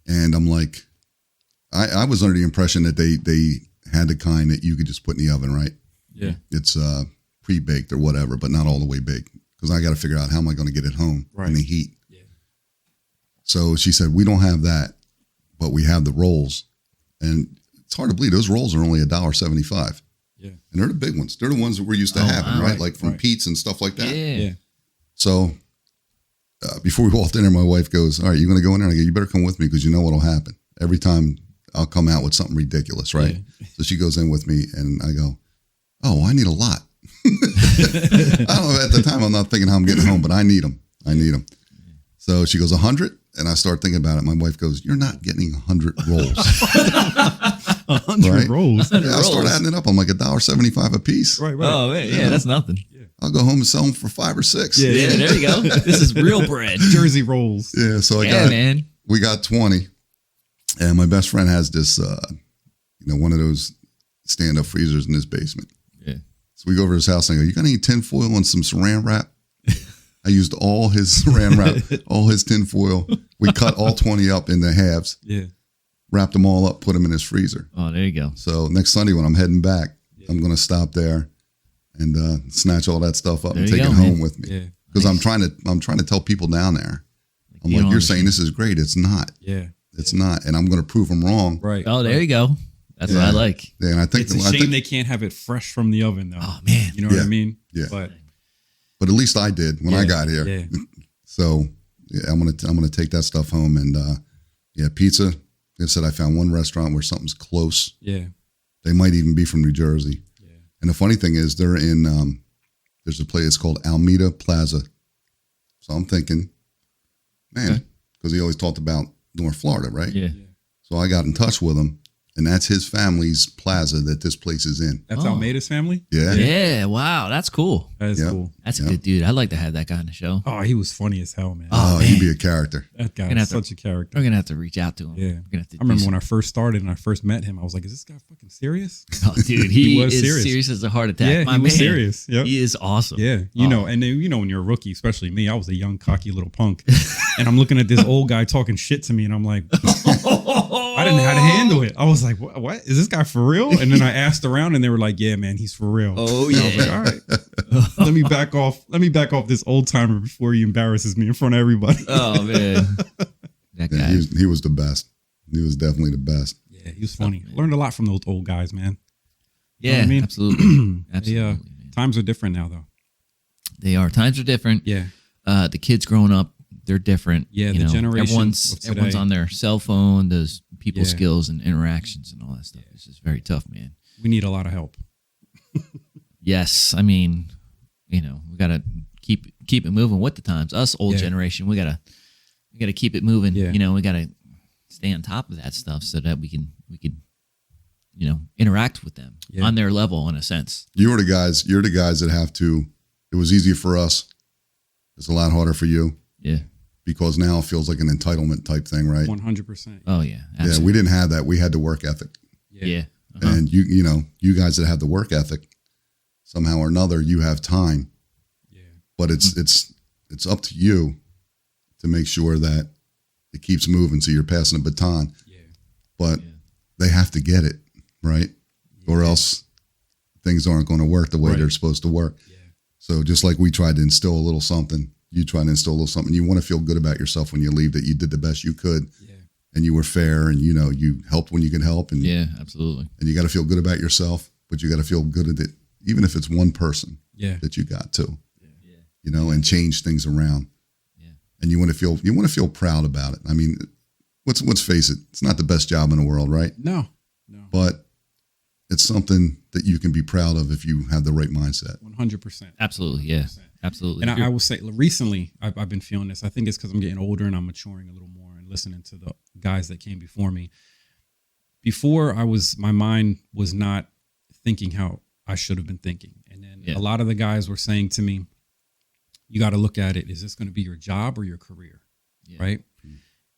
and I'm like, I was under the impression that they had the kind that you could just put in the oven, right? Yeah. It's pre-baked or whatever, but not all the way baked because I got to figure out how am I going to get it home in the heat. Yeah. So she said, we don't have that, but we have the rolls, and it's hard to believe those rolls are only $1.75. Yeah. And they're the big ones. They're the ones that we're used to having, wow. right? Like from Right. Pete's and stuff like that. Yeah. Yeah. So before we walked in there, my wife goes, all right, you're going to go in there? And I go, you better come with me because you know what'll happen. Every time I'll come out with something ridiculous, right? Yeah. So she goes in with me and I go, oh, I need a lot. I don't know. At the time, I'm not thinking how I'm getting home, but I need them. So she goes, 100? And I start thinking about it. My wife goes, you're not getting 100 rolls. 100 Right? rolls. Yeah, I start adding it up. I'm like $1.75 a piece. Right. Oh man. Yeah, that's nothing. I'll go home and sell them for $5 or $6. Yeah. Yeah. There you go. This is real bread. Jersey rolls. Yeah. So Yeah, man. we got 20, and my best friend has this, one of those stand-up freezers in his basement. Yeah. So we go over to his house and I go, you got any tin foil and some saran wrap? I used all his saran wrap, all his tin foil. We cut all 20 up into halves. Yeah. Wrapped them all up, put them in his freezer. Oh, there you go. So next Sunday when I'm heading back, I'm going to stop there and snatch all that stuff up and take it home with me. Yeah. Because I'm trying to tell people down there. I'm like, you're saying this is great. It's not. Yeah. It's not. And I'm going to prove them wrong. Right. Oh, there you go. That's what I like. Yeah, and I think it's a shame they can't have it fresh from the oven, though. Oh, man. You know what I mean? Yeah. But at least I did when I got here. Yeah. So yeah, I'm gonna take that stuff home and pizza. Like I said, I found one restaurant where something's close. Yeah. They might even be from New Jersey. Yeah. And the funny thing is, they're in. There's a place. It's called Alameda Plaza. So I'm thinking, man, because he always talked about North Florida, right? Yeah. So I got in touch with him, and that's his family's plaza that this place is in. That's Almeida's family? Yeah. Yeah. Wow. That's cool. That is cool. That's a good dude. I'd like to have that guy on the show. Oh, he was funny as hell, man. Oh, man. he'd be a character. That guy is such a character. We're going to have to reach out to him. Yeah. We're gonna have to I remember when I first started and I first met him, I was like, is this guy fucking serious? Oh, dude, he was is serious as a heart attack. Yeah, My he was man. serious. Yep. He is awesome. Yeah. You know, and then, when you're a rookie, especially me, I was a young, cocky little punk. And I'm looking at this old guy talking shit to me and I'm like, I didn't know how to handle it. I was like, what? Is this guy for real? And then I asked around and they were like, yeah, man, he's for real. Oh, and yeah. I was like, all right. Let me back off. Let me back off this old timer before he embarrasses me in front of everybody. Oh, man. That guy. Yeah, he was the best. He was definitely the best. Yeah, he was funny. Learned a lot from those old guys, man. Yeah, know what I mean? absolutely. Absolutely. Yeah. Times are different now, though. They are. Times are different. Yeah. The kids growing up, they're different. Yeah, the generation of Everyone's today. on their cell phone, those people Yeah. skills and interactions and all that stuff. It's just very tough, man. We need a lot of help. Yes. I mean, we got to keep it moving with the times. Us old Yeah. generation, we got to keep it moving. Yeah. We got to stay on top of that stuff so that we could interact with them on their level in a sense. You're the guys that have to. It was easier for us. It's a lot harder for you. Yeah. Because now it feels like an entitlement type thing, right? 100%. Oh yeah. Yeah, we didn't have that. We had the work ethic. Yeah. Uh-huh. And you guys that have the work ethic, somehow or another, you have time. Yeah. But it's up to you to make sure that it keeps moving. So you're passing a baton. Yeah. But they have to get it, right? Yeah. Or else things aren't going to work the way they're supposed to work. Yeah. So just like we tried to instill a little something, you try to instill a little something. You want to feel good about yourself when you leave, that you did the best you could. Yeah. And you were fair, and you helped when you could help, and Yeah, absolutely. and you got to feel good about yourself, but you got to feel good at it, even if it's one person that you got to, and change things around. Yeah. And you want to feel proud about it. I mean, let's face it, it's not the best job in the world, right? No. But it's something that you can be proud of if you have the right mindset. 100%. Absolutely. Yeah. Absolutely. And I will say, recently, I've been feeling this. I think it's because I'm getting older and I'm maturing a little more and listening to the guys that came before me. Before, my mind was not thinking how I should have been thinking. And then a lot of the guys were saying to me, you got to look at it. Is this going to be your job or your career? Yeah. Right.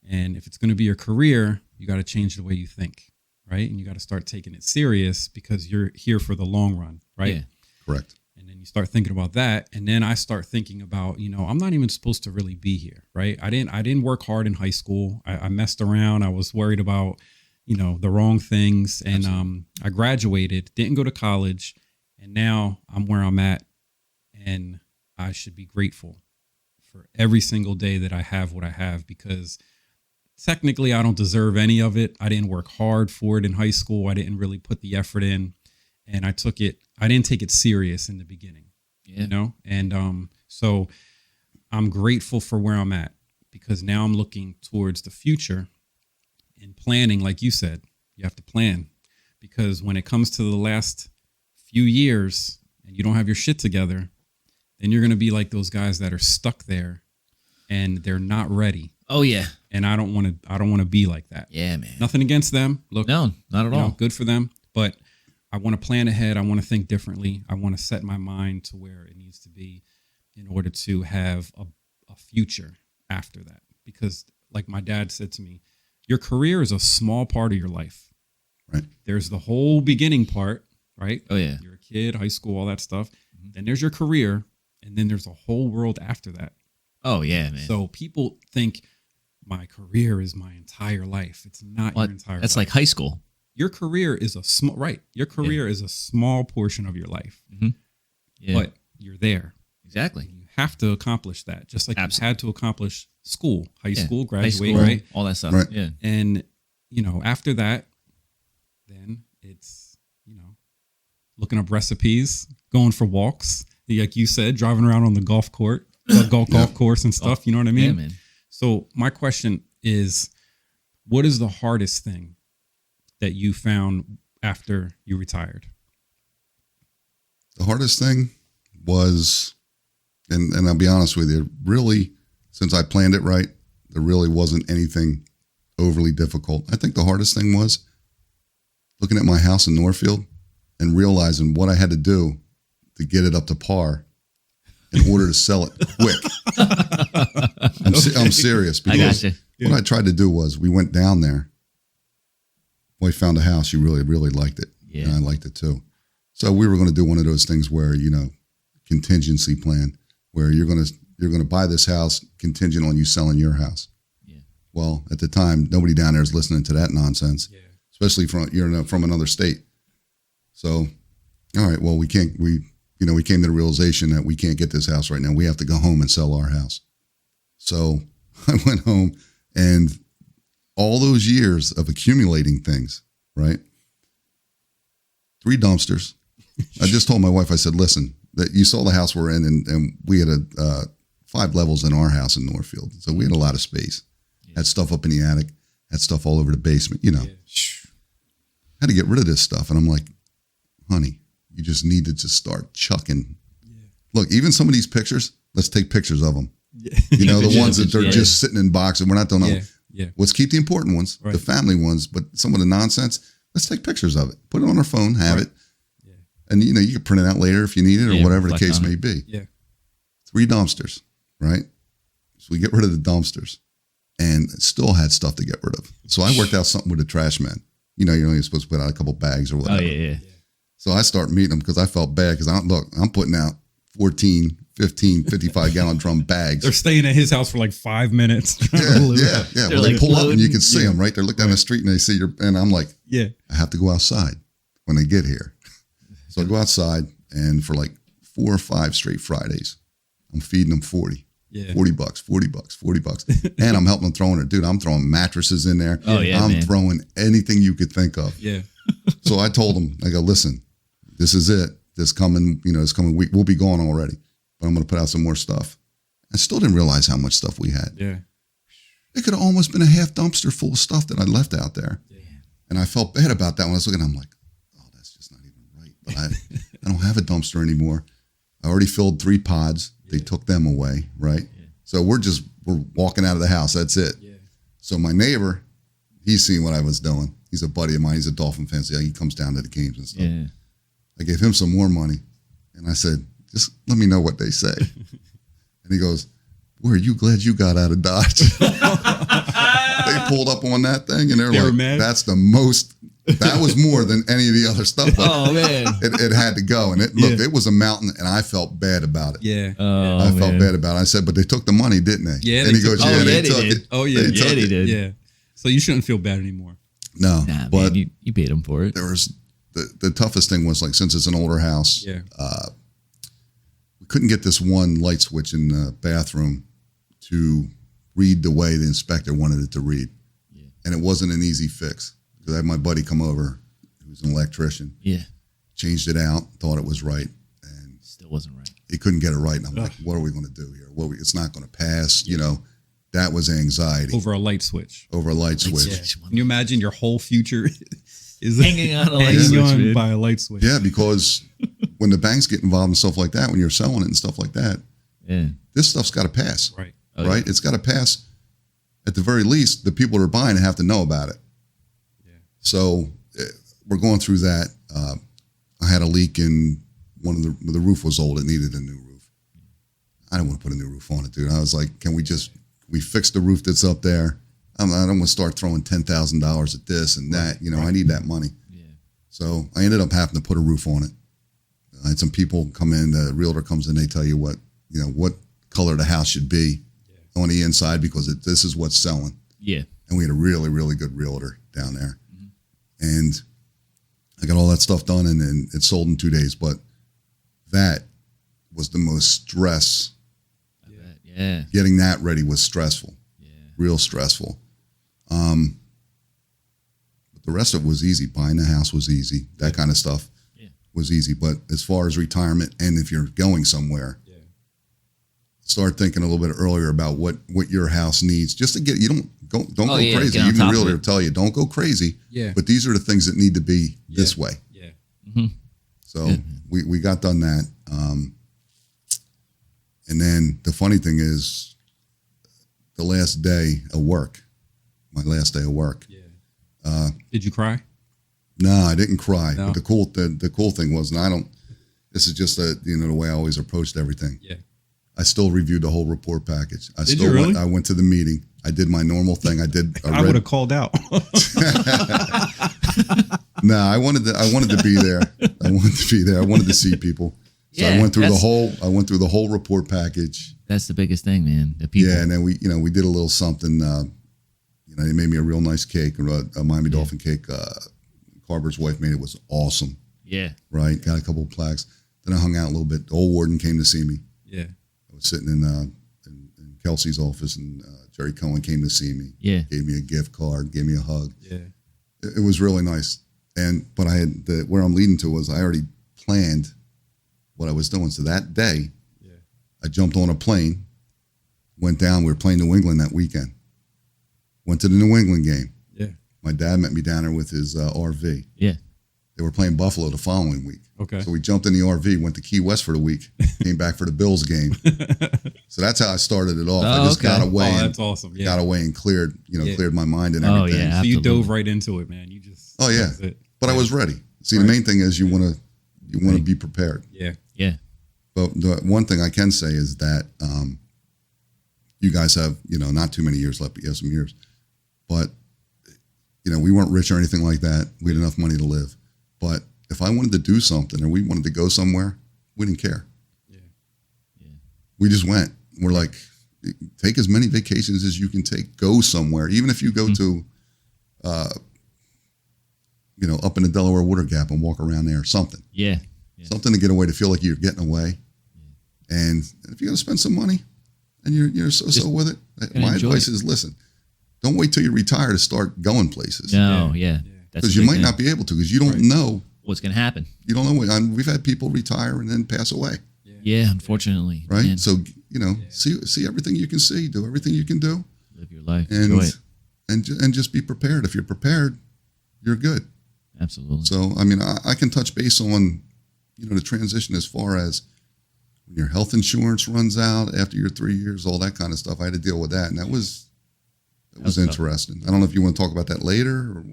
And if it's going to be your career, you got to change the way you think. Right. And you got to start taking it serious because you're here for the long run. Right. Yeah. Correct. And then you start thinking about that. And then I start thinking about, I'm not even supposed to really be here. Right. I didn't work hard in high school. I messed around. I was worried about, the wrong things. And I graduated, didn't go to college. And now I'm where I'm at. And I should be grateful for every single day that I have what I have, because technically I don't deserve any of it. I didn't work hard for it in high school. I didn't really put the effort in. And I didn't take it serious in the beginning, And so I'm grateful for where I'm at, because now I'm looking towards the future and planning. Like you said, you have to plan, because when it comes to the last few years and you don't have your shit together, then you're going to be like those guys that are stuck there and they're not ready. Oh yeah. And I don't want to be like that. Yeah, man. Nothing against them. Look, No, not at all. good for them. But I want to plan ahead. I want to think differently. I want to set my mind to where it needs to be in order to have a future after that. Because like my dad said to me, your career is a small part of your life. Right. There's the whole beginning part, right? Oh yeah. You're a kid, high school, all that stuff. Then there's your career, and then there's a whole world after that. Oh yeah, man. So people think my career is my entire life. It's not your entire That's life. like high school. Your career is a small Your career is a small portion of your life, Yeah, but you're there. exactly. You have to accomplish that, just like Absolutely. you had to accomplish school, high school, High graduate, school, right? all that stuff. Right. Yeah, And after that, then it's looking up recipes, going for walks, like you said, driving around on the golf course and stuff. You know what I mean? yeah, man. So my question is, what is the hardest thing that you found after you retired? The hardest thing was, and I'll be honest with you, really, since I planned it right, there really wasn't anything overly difficult. I think the hardest thing was looking at my house in Northfield and realizing what I had to do to get it up to par in order to sell it quick. I'm serious. I got you. What I tried to do was, we went down there. We found a house. You really, really liked it. Yeah. And I liked it too. So we were going to do one of those things where, contingency plan, where you're going to buy this house contingent on you selling your house. Yeah. Well, at the time, nobody down there is listening to that nonsense, especially from another state. So, all right, well, we came to the realization that we can't get this house right now. We have to go home and sell our house. So I went home, and all those years of accumulating things, right? 3 dumpsters. I just told my wife, I said, listen, that you saw the house we're in, and we had 5 levels in our house in Northfield. So we had a lot of space. Had stuff up in the attic, had stuff all over the basement, Had to get rid of this stuff. And I'm like, honey, you just need to just start chucking. Look, even some of these pictures, let's take pictures of them. The ones that they're just sitting in boxes. We're not doing them. Let's keep the important ones, the family ones, but some of the nonsense, let's take pictures of it. Put it on our phone, have it. And, you can print it out later if you need it or whatever the case may be. 3 dumpsters, right? So we get rid of the dumpsters and still had stuff to get rid of. So I worked out something with the trash man. You're only supposed to put out a couple bags or whatever. Oh, yeah. So I start meeting them because I felt bad because I'm putting out 14, 15, 55-gallon drum bags. They're staying at his house for like 5 minutes. Yeah. They're Well, they like pull up and you loading. can see them, right? They're looking down the street and they see and I'm like, I have to go outside when they get here. So I go outside, and for like 4 or 5 straight Fridays, I'm feeding them $40. $40. And I'm helping them throwing it. Dude, I'm throwing mattresses in there. Oh, yeah, I'm man. throwing anything you could think of. Yeah. So I told them, I go, listen, this is it. This coming week, we'll be gone already. But I'm going to put out some more stuff. I still didn't realize how much stuff we had. Yeah. It could have almost been a half dumpster full of stuff that I left out there. Yeah. And I felt bad about that when I was looking. I'm like, oh, that's just not even right. But I don't have a dumpster anymore. I already filled 3 pods. They took them away, right? Yeah. So we're walking out of the house. That's it. Yeah. So my neighbor, he's seen what I was doing. He's a buddy of mine. He's a Dolphin fan. So he comes down to the games and stuff. Yeah. I gave him some more money. And I said, just let me know what they say. And he goes, boy, are you glad you got out of Dodge? They pulled up on that thing and they were like, mad? that's the most, that was more than any of the other stuff. But Oh man. it had to go. And it was a mountain and I felt bad about it. Yeah. Oh, I felt man. bad about it. I said, but they took the money, didn't they? Yeah, And they he goes, took- yeah, oh, they yeah, they took did. it. Oh, yeah. They took Yeah, they it. did. Yeah. So you shouldn't feel bad anymore. No, Nah, but man, you paid him for it. there was, the toughest thing was like, since it's an older house, Yeah. we couldn't get this one light switch in the bathroom to read the way the inspector wanted it to read. Yeah. And it wasn't an easy fix. Because I had my buddy come over, who's an electrician, Yeah. changed it out, thought it was right, and Still wasn't right. he couldn't get it right. And I'm like, what are we going to do here? It's not going to pass. That was anxiety Over a light switch. over a light switch. switch. Can you imagine your whole future is Hanging on a light hanging switch, on man. by a light switch? Yeah, because when the banks get involved in stuff like that, when you're selling it and stuff like that, Yeah. this stuff's got to pass. Right. Oh, Right? It's got to pass. At the very least, the people that are buying it have to know about it. Yeah. So we're going through that. I had a leak in one of the roof was old. It needed a new roof. I didn't want to put a new roof on it, dude. I was like, can we fix the roof that's up there? I don't want to start throwing $10,000 at this and that. I need that money. Yeah. So I ended up having to put a roof on it. I had some people come in, the realtor comes in, they tell you what color the house should be on the inside because this is what's selling. Yeah. And we had a really, really good realtor down there. And I got all that stuff done and it sold in 2 days. But that was the most stress. I bet. Yeah. Getting that ready was stressful. Yeah. Real stressful. But the rest of it was easy. Buying the house was easy. That kind of stuff was easy. But as far as retirement and if you're going somewhere, start thinking a little bit earlier about what your house needs. Just to get, you don't go crazy. Even the realtor will tell you, don't go crazy. Yeah. But these are the things that need to be this way. Yeah. So we got done that. And then the funny thing is, the last day of work, my last day of work. Yeah. Did you cry? No, I didn't cry. No. But the cool thing was, and this is just the way I always approached everything. Yeah. I still reviewed the whole report package. Did you really? I went to the meeting. I did my normal thing. I would have called out. No, I wanted to be there. I wanted to see people. So I went through the whole report package. That's the biggest thing, man. The people. Yeah, and then we did a little something. They made me a real nice cake, a Miami Dolphin cake. Carver's wife made it. Was awesome. Yeah. Right. Got a couple of plaques. Then I hung out a little bit. The old warden came to see me. Yeah. I was sitting in Kelsey's office, and Jerry Cohen came to see me. Yeah. Gave me a gift card, gave me a hug. Yeah. It was really nice. But I had where I'm leading to was I already planned what I was doing. So that day, I jumped on a plane, went down. We were playing New England that weekend. Went to the New England game. Yeah. My dad met me down there with his RV. Yeah. They were playing Buffalo the following week. Okay. So we jumped in the RV, went to Key West for the week, came back for the Bills game. So that's how I started it off. I just got away. Oh, that's awesome. Yeah. Got away and cleared my mind and everything. Yeah, so you dove right into it, man. You just. Oh yeah. But I was ready. See, the main thing is you want to be prepared. Yeah. Yeah. But the one thing I can say is that you guys have, not too many years left, but you have some years. But, we weren't rich or anything like that. We had enough money to live. But if I wanted to do something or we wanted to go somewhere, we didn't care. Yeah. Yeah. We just went. We're like, take as many vacations as you can take. Go somewhere. Even if you go to, up in the Delaware Water Gap and walk around there or something. Yeah. Something to get away, to feel like you're getting away. And if you're going to spend some money and you're so with it, my advice is, listen, don't wait till you retire to start going places. No, yeah. Because you might not be able to, because you don't know what's going to happen. You don't know. We've had people retire and then pass away. Yeah, unfortunately. Right? Man. So, see everything you can see, do everything you can do. Live your life. Enjoy it. And just be prepared. If you're prepared, you're good. Absolutely. So, I can touch base on, the transition as far as when your health insurance runs out after your 3 years, all that kind of stuff. I had to deal with that. And that was interesting. I don't know if you want to talk about that later or,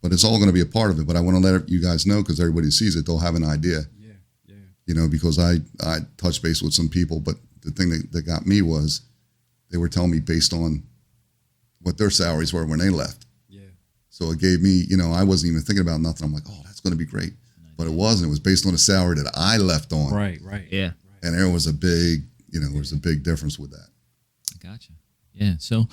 but it's all going to be a part of it. But I want to let you guys know, because everybody sees it, they'll have an idea. Yeah. Because I touched base with some people, but the thing that got me was they were telling me based on what their salaries were when they left. Yeah. So it gave me, I wasn't even thinking about nothing. I'm like, oh, that's going to be great. But it wasn't. It was based on the salary that I left on. Right. Yeah. And there was a big, there was a big difference with that. Gotcha. Yeah. So,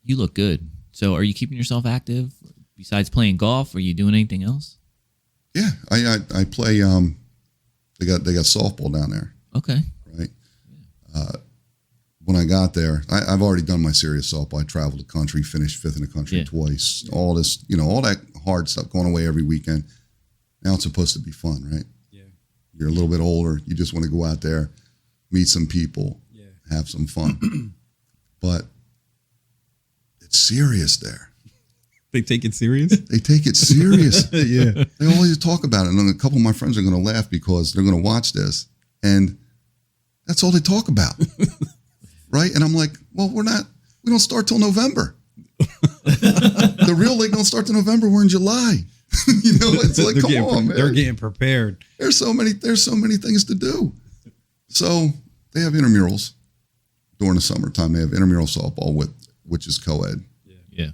you look good. So are you keeping yourself active besides playing golf? Are you doing anything else? Yeah. I play, they got softball down there. Okay. Right. When I got there, I've already done my serious softball. I traveled the country, finished 5th in the country twice. Yeah. All this, all that hard stuff, going away every weekend. Now it's supposed to be fun, right? Yeah. You're a little bit older. You just want to go out there, meet some people, have some fun. But it's serious there. They take it serious? They take it serious. Yeah. They always talk about it. And a couple of my friends are going to laugh because they're going to watch this. And that's all they talk about. Right? And I'm like, well, we don't start till November. The real league don't start till November. We're in July. It's like, come on, man. They're getting prepared. There's so many things to do. So they have intramurals during the summertime. They have intramural softball which is co-ed. Yeah.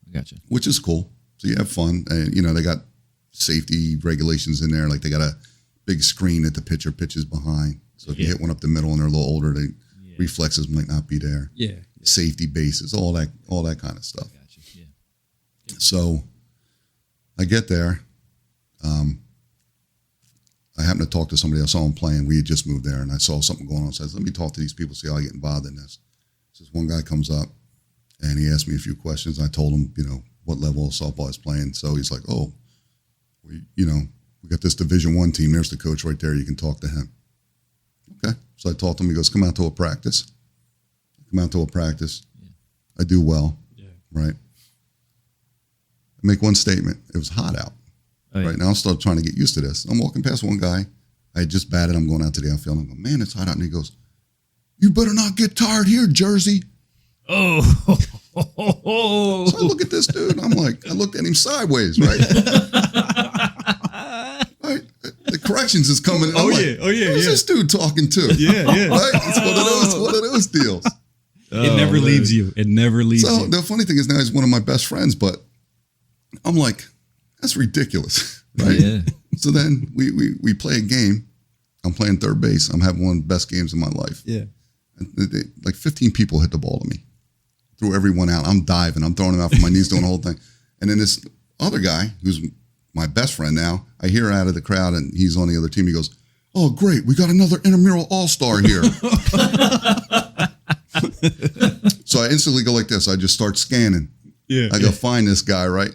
I gotcha. Which is cool. So you have fun. And, they got safety regulations in there. Like they got a big screen that the pitcher pitches behind. So if you hit one up the middle and they're a little older, the reflexes might not be there. Yeah. Safety bases, all that kind of stuff. Gotcha. Yeah. So I get there. I happened to talk to somebody. I saw him playing. We had just moved there, and I saw something going on. I said, let me talk to these people, see how I get involved in this. So this one guy comes up, and he asked me a few questions. I told him, what level of softball I was playing. So he's like, oh, we got this Division I team. There's the coach right there. You can talk to him. Okay. So I talked to him. He goes, come out to a practice. I do well. Yeah. Right. I make one statement. It was hot out. Oh, yeah. Right now, I'm still trying to get used to this. I'm walking past one guy. I had just batted. I'm going out to the outfield. I'm going, man, it's hot out. And he goes, you better not get tired here, Jersey. Oh. So I look at this dude. I'm like, I looked at him sideways, right? Right? The corrections is coming. Who's this dude talking to? Yeah. Right? It's one of those deals. It never leaves you. It never leaves you. So the funny thing is now he's one of my best friends, but I'm like, that's ridiculous, right? Yeah. So then we play a game. I'm playing third base. I'm having one of the best games of my life. Yeah. And like 15 people hit the ball to me. Threw everyone out. I'm diving. I'm throwing them out from my knees, doing the whole thing. And then this other guy, who's my best friend now, I hear out of the crowd, and he's on the other team. He goes, oh, great. We got another intramural all-star here. So I instantly go like this. I just start scanning. Yeah. I go find this guy, right?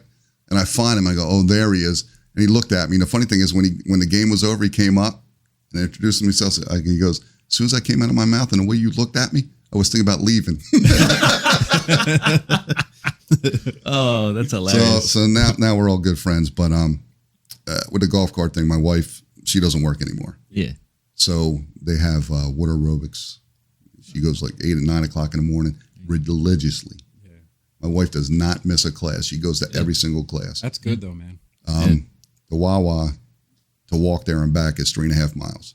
And I find him. I go, oh, there he is. And he looked at me. And the funny thing is when the game was over, he came up and introduced himself. He goes, as soon as I came out of my mouth and the way you looked at me, I was thinking about leaving. Oh, that's hilarious. So now we're all good friends. But with the golf cart thing, my wife, she doesn't work anymore. Yeah. So they have water aerobics. She goes like 8 and 9 o'clock in the morning religiously. Yeah. My wife does not miss a class. She goes to every single class. That's good though, man. The Wawa to walk there and back is 3.5 miles.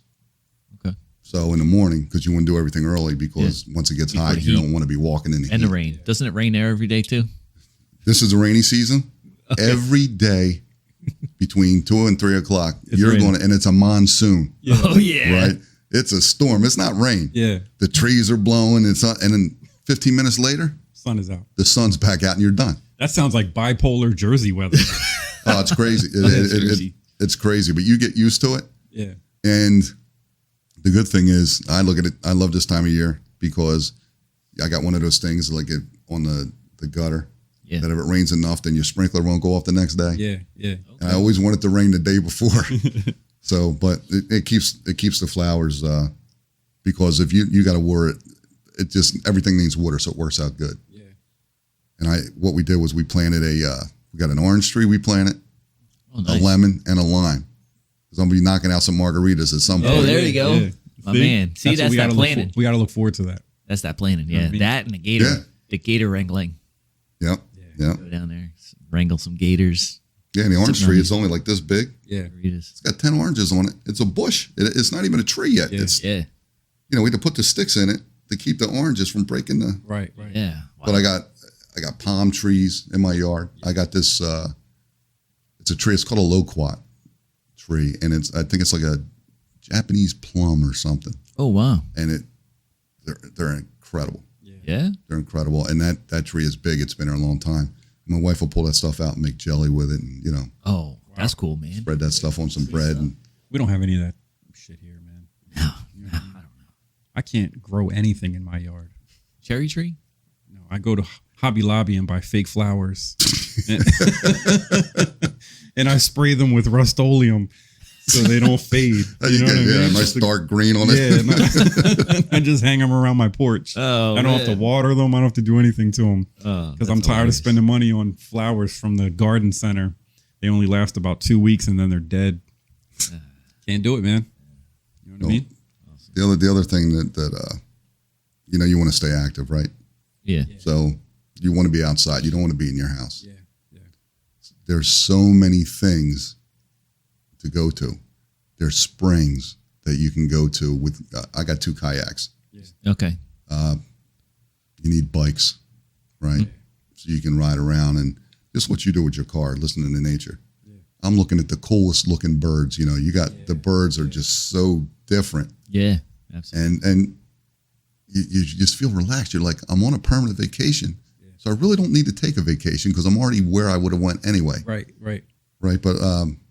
Okay. So in the morning, because you want to do everything early, because once it gets hot, you don't want to be walking in the heat. And the rain. Doesn't it rain there every day too? This is a rainy season. Okay. Every day between 2 and 3 o'clock, and it's a monsoon. Yeah. Oh yeah. Right? It's a storm. It's not rain. Yeah. The trees are blowing. And then 15 minutes later, sun is out. The sun's back out and you're done. That sounds like bipolar Jersey weather. Oh, it's crazy. It's crazy, but you get used to it. Yeah. And the good thing is, I look at it, I love this time of year because I got one of those things like on the gutter. Yeah. That if it rains enough, then your sprinkler won't go off the next day. Yeah, yeah. Okay. And I always want it to rain the day before. So, but it keeps the flowers because if you got to water it just everything needs water, so it works out good. Yeah. And what we did was we planted we got an orange tree we planted, nice. A lemon and a lime. Because I'm gonna be knocking out some margaritas at some point. Oh, there you go, my man. See, that's that planning. We got to look forward to that. That's that planning. Yeah, that and the gator wrangling. Yep. Yeah. Go down there, wrangle some gators. Yeah, and the orange tree, it's only like this big. Yeah. It's got 10 oranges on it. It's a bush. It's not even a tree yet. Yeah. We had to put the sticks in it to keep the oranges from breaking the. Right. Yeah. Wow. But I got palm trees in my yard. Yeah. I got this, it's a tree. It's called a loquat tree. And I think it's like a Japanese plum or something. Oh, wow. And they're incredible. Yeah. They're incredible. And that tree is big. It's been there a long time. My wife will pull that stuff out and make jelly with it, and Oh, that's cool, man. Spread that stuff on some bread. And we don't have any of that shit here, man. No, I don't know. I can't grow anything in my yard. Cherry tree? No, I go to Hobby Lobby and buy fake flowers, and I spray them with Rust-Oleum so they don't fade. You know what I mean? Nice dark green on it. Yeah, I just hang them around my porch. Oh, I don't have to water them. I don't have to do anything to them because I'm tired of spending money on flowers from the garden center. They only last about 2 weeks and then they're dead. Can't do it, man. You know what I mean? The other thing that you want to stay active, right? Yeah. So you want to be outside. You don't want to be in your house. Yeah. There's so many things to go to. There's springs that you can go to with. I got 2 kayaks. Yeah. Okay. You need bikes, right? Mm-hmm. So you can ride around and just what you do with your car, listening to nature. Yeah. I'm looking at the coolest looking birds. You know, you got the birds are just so different. Yeah, absolutely. And you just feel relaxed. You're like, I'm on a permanent vacation, so I really don't need to take a vacation because I'm already where I would have went anyway. Right. But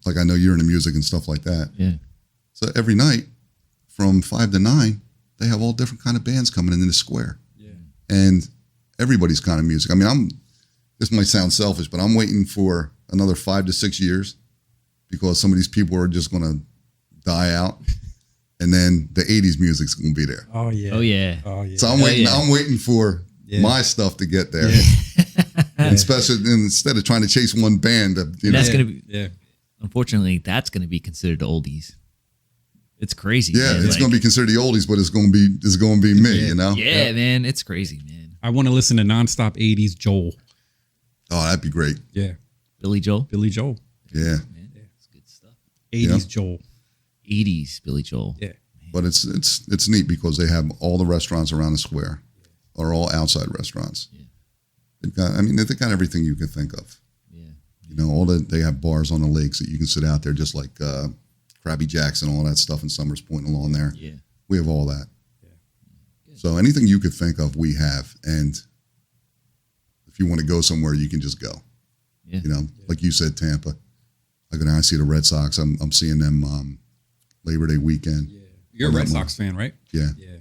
like I know you're into music and stuff like that. Yeah. So every night from 5 to 9, they have all different kind of bands coming in the square. Yeah. And everybody's kind of music. I mean, this might sound selfish, but I'm waiting for another 5 to 6 years because some of these people are just going to die out. And then the 80s music's going to be there. Oh yeah. Oh yeah. So I'm waiting for my stuff to get there. And especially instead of trying to chase one band. That's going to be, Yeah. unfortunately, that's going to be considered oldies. It's crazy. Yeah, man. it's going to be considered the oldies, but it's going to be me, you know? Yeah, man. It's crazy, man. I want to listen to nonstop 80s Joel. Oh, that'd be great. Yeah. Billy Joel. Billy Joel. Yeah. Man, it's good stuff. 80s Joel. 80s Billy Joel. Yeah. But it's neat because they have all the restaurants around the square are all outside restaurants. Yeah. They've got everything you can think of. Yeah. You know, they have bars on the lakes that you can sit out there just like Krabby Jacks and all that stuff in Summers Point along there. Yeah. We have all that. Yeah. So anything you could think of, we have. And if you want to go somewhere, you can just go. Yeah. You know, like you said, Tampa. Like when I see the Red Sox, I'm seeing them Labor Day weekend. Yeah. You're a Red Sox fan, right? Yeah. Yeah.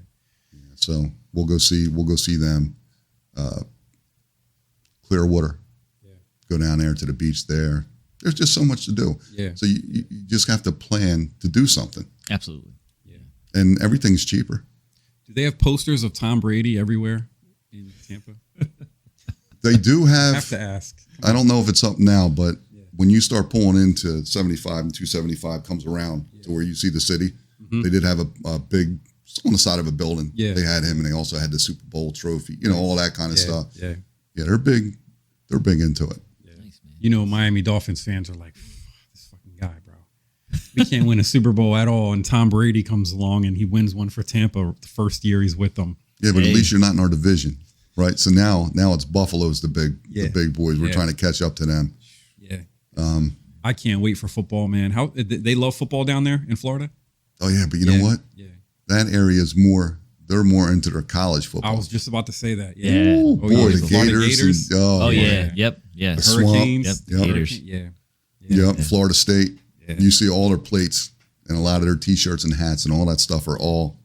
So we'll go see them. Clearwater. Yeah. Go down there to the beach there. There's just so much to do. Yeah. So you just have to plan to do something. Absolutely. Yeah. And everything's cheaper. Do they have posters of Tom Brady everywhere in Tampa? They do I have have, to ask. I don't know if it's up now, but when you start pulling into 75 and 275 comes around to where you see the city, they did have a big, on the side of a building. Yeah. They had him and they also had the Super Bowl trophy, you know, all that kind of stuff. Yeah. Yeah, they're big into it. Yeah. Nice, man. You know, Miami Dolphins fans are like, this fucking guy, bro. We can't win a Super Bowl at all. And Tom Brady comes along and he wins one for Tampa the first year he's with them. Yeah, but Hey. at least you're not in our division, right? So now it's Buffalo's the big boys. We're Yeah. trying to catch up to them. Yeah. I can't wait for football, man. How they love football down there in Florida? Oh yeah, but you know what? Yeah. That area is they're more into their college football. I was just about to say that. Yeah. Ooh, Oh, boy, yeah, the the Florida Gators. Gators. Oh, boy. yeah. Yep. Yeah. The swamp. Hurricanes. Yep. Yep. Gators. Yeah. Yep, Florida State. Yeah. You see all their plates and a lot of their T-shirts and hats and all that stuff are all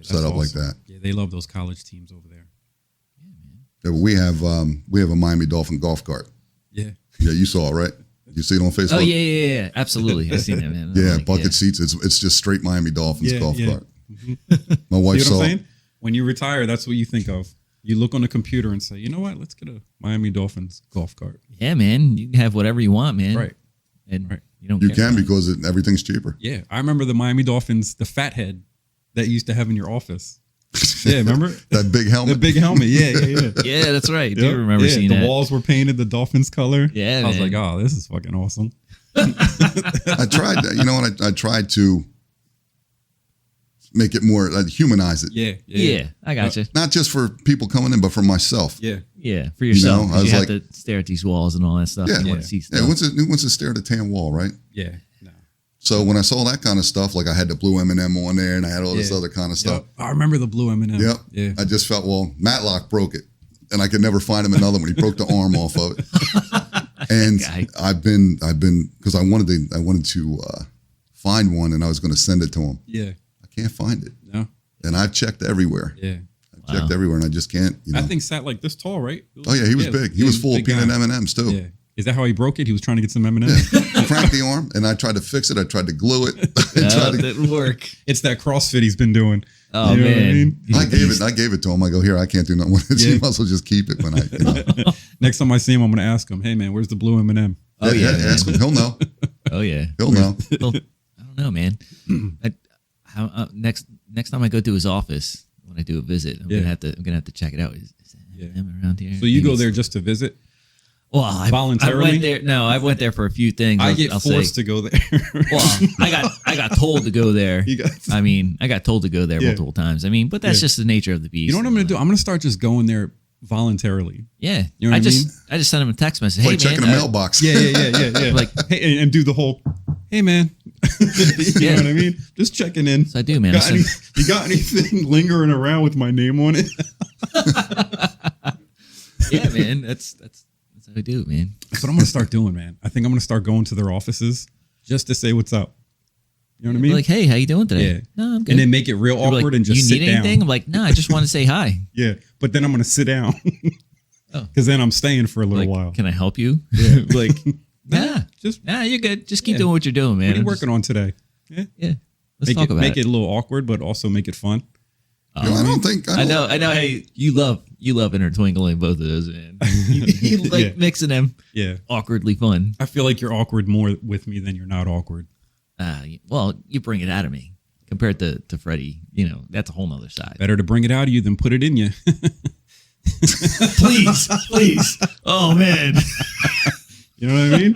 set up like that. Yeah, they love those college teams over there. Yeah, but we have a Miami Dolphin golf cart. Yeah. Yeah, you saw it, right? You see it on Facebook? Oh yeah. Absolutely. I've seen that, man. Yeah, Like, bucket seats. It's just straight Miami Dolphins Yeah, golf yeah. cart. My wife See what saw I'm it. saying? When you retire, that's what you think of. You look on the computer and say, you know what? Let's get a Miami Dolphins golf cart. Yeah, man. You can have whatever you want, man. Right. And Right. you don't You care. can because everything's cheaper. Yeah. I remember the Miami Dolphins, the fat head that you used to have in your office. Yeah, remember? That big helmet. The big helmet. Yeah. Yeah, that's right. I Yep. do remember seeing the that. walls were painted the Dolphins color. Yeah, I was man. like, oh, this is fucking awesome. I tried that, and I tried to make it more humanize it. Yeah, I got you. Not just for people coming in, but for myself. Yeah. Yeah, for yourself. know, 'cause I was you have like- to stare at these walls and all that stuff. Yeah. You want to see stuff. Yeah, who wants to stare at a tan wall, right? Yeah. No. So when I saw that kind of stuff, like I had the blue M&M on there and I had all this Yeah. other kind of stuff. Yep. I remember the blue M&M. Yep. Yeah. I just felt, Matlock broke it and I could never find him another one. He broke the arm off of it. And Guy. I've been, because I wanted to find one and I was going to send it to him. Yeah. I can't find it. No. And I've checked everywhere. Yeah. I've checked everywhere and I just can't, That thing sat like this tall, right? Oh yeah, he was big. He was full of peanut guy. M&Ms too. Yeah. Is that how he broke it? He was trying to get some M&Ms? Cracked the arm and I tried to fix it. I tried to glue it. It didn't work. It's that CrossFit he's been doing. Oh, You know what I man. mean? I gave it to him. I go, here, I can't do nothing with it. So Yeah. you might as well just keep it when I, Next time I see him, I'm going to ask him, hey, man, where's the blue M&M? Oh, yeah. man. ask him. He'll know. Oh, yeah. He'll know. Well, I don't know, man. Next time I go to his office when I do a visit, I'm gonna have to check it out. Is that him around here? So you Maybe go there it's- just to visit? Well, I voluntarily? went there. No, I went there for a few things. I get I'll forced say. to go there. Well, I got told to go there. You got- I mean, I got told to go there Yeah. multiple times. I mean, but that's Yeah. just the nature of the beast. You know what I'm going to do? I'm going to start just going there voluntarily. Yeah. You know what I just sent him a text message. Hey, Like checking man, a mailbox. Yeah. like, hey, and do the whole, hey man, you know what I mean? Just checking in. I do, man. You got anything lingering around with my name on it? Yeah, man. That's how I do it, man. That's what I'm gonna start doing, man. I think I'm gonna start going to their offices just to say what's up. You know what I mean? Like, hey, how you doing today? Yeah. No, I'm good. And then make it real They're awkward like, and just you sit need down. anything? I'm like, no, I just want to say hi. Yeah, but then I'm gonna sit down Oh. because then I'm staying for a little Like, while. can I help you? Yeah. Like, nah, Just you're good. Just keep Yeah. doing what you're doing, man. what are you I'm working on today? Yeah, just- Yeah. Let's talk about make it. it a little awkward, but also make it fun. You know, I don't think I know. Hey, you love intertwingling both of those, man. You like Yeah. mixing them Yeah, awkwardly fun. I feel like you're awkward more with me than you're not awkward. Well, you bring it out of me compared to Freddie. You know, that's a whole nother side. Better to bring it out of you than put it in you. please. Oh man. You know what I mean?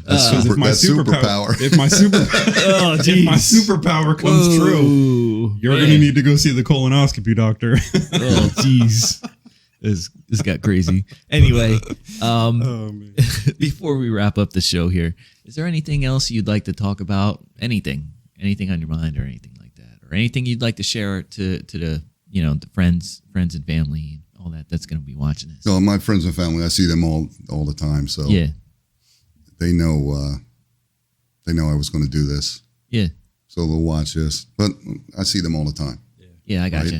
That's superpower. If my Oh, if my superpower comes true, you're gonna need to go see the colonoscopy doctor. Oh, jeez. This got crazy. Anyway, Oh man. before we wrap up the show here, is there anything else you'd like to talk about? Anything on your mind, or anything like that, or anything you'd like to share to the the friends and family, and all that's going to be watching this? So my friends and family, I see them all the time. So Yeah, they know I was going to do this. yeah, So they'll watch this. But I see them all the time. yeah. I got Right?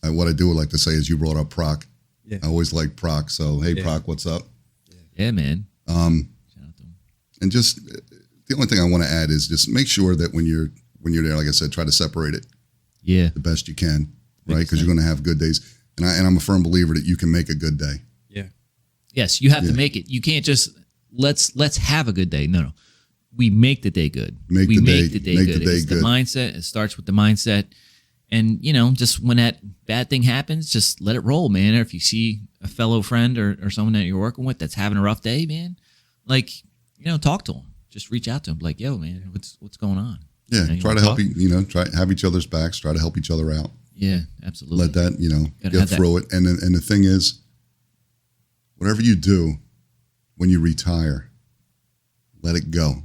you. What I do like to say is, you brought up Proc. Yeah. I always like Proc. So hey, Yeah. Proc, what's up? Yeah, man. Shout out to him. And just the only thing I want to add is just make sure that when you're there, like I said, try to separate it Yeah, the best you can, right? Because you're going to have good days. And I'm a firm believer that you can make a good day. Yeah. yes. You have to Yeah. make it. You can't just let's have a good day. No. We make the day good. Make we the make day- the day make good. the day It's good. the mindset. It starts with the mindset. And, just when that bad thing happens, just let it roll, man. Or if you see a fellow friend or someone that you're working with that's having a rough day, man, like, talk to them. Just reach out to them. Like, yo, man, what's going on? Yeah, You try wanna to help talk? try have each other's backs, try to help each other out. Yeah, absolutely. Let that, Gotta get have that. through it. And the thing is, whatever you do when you retire, let it go,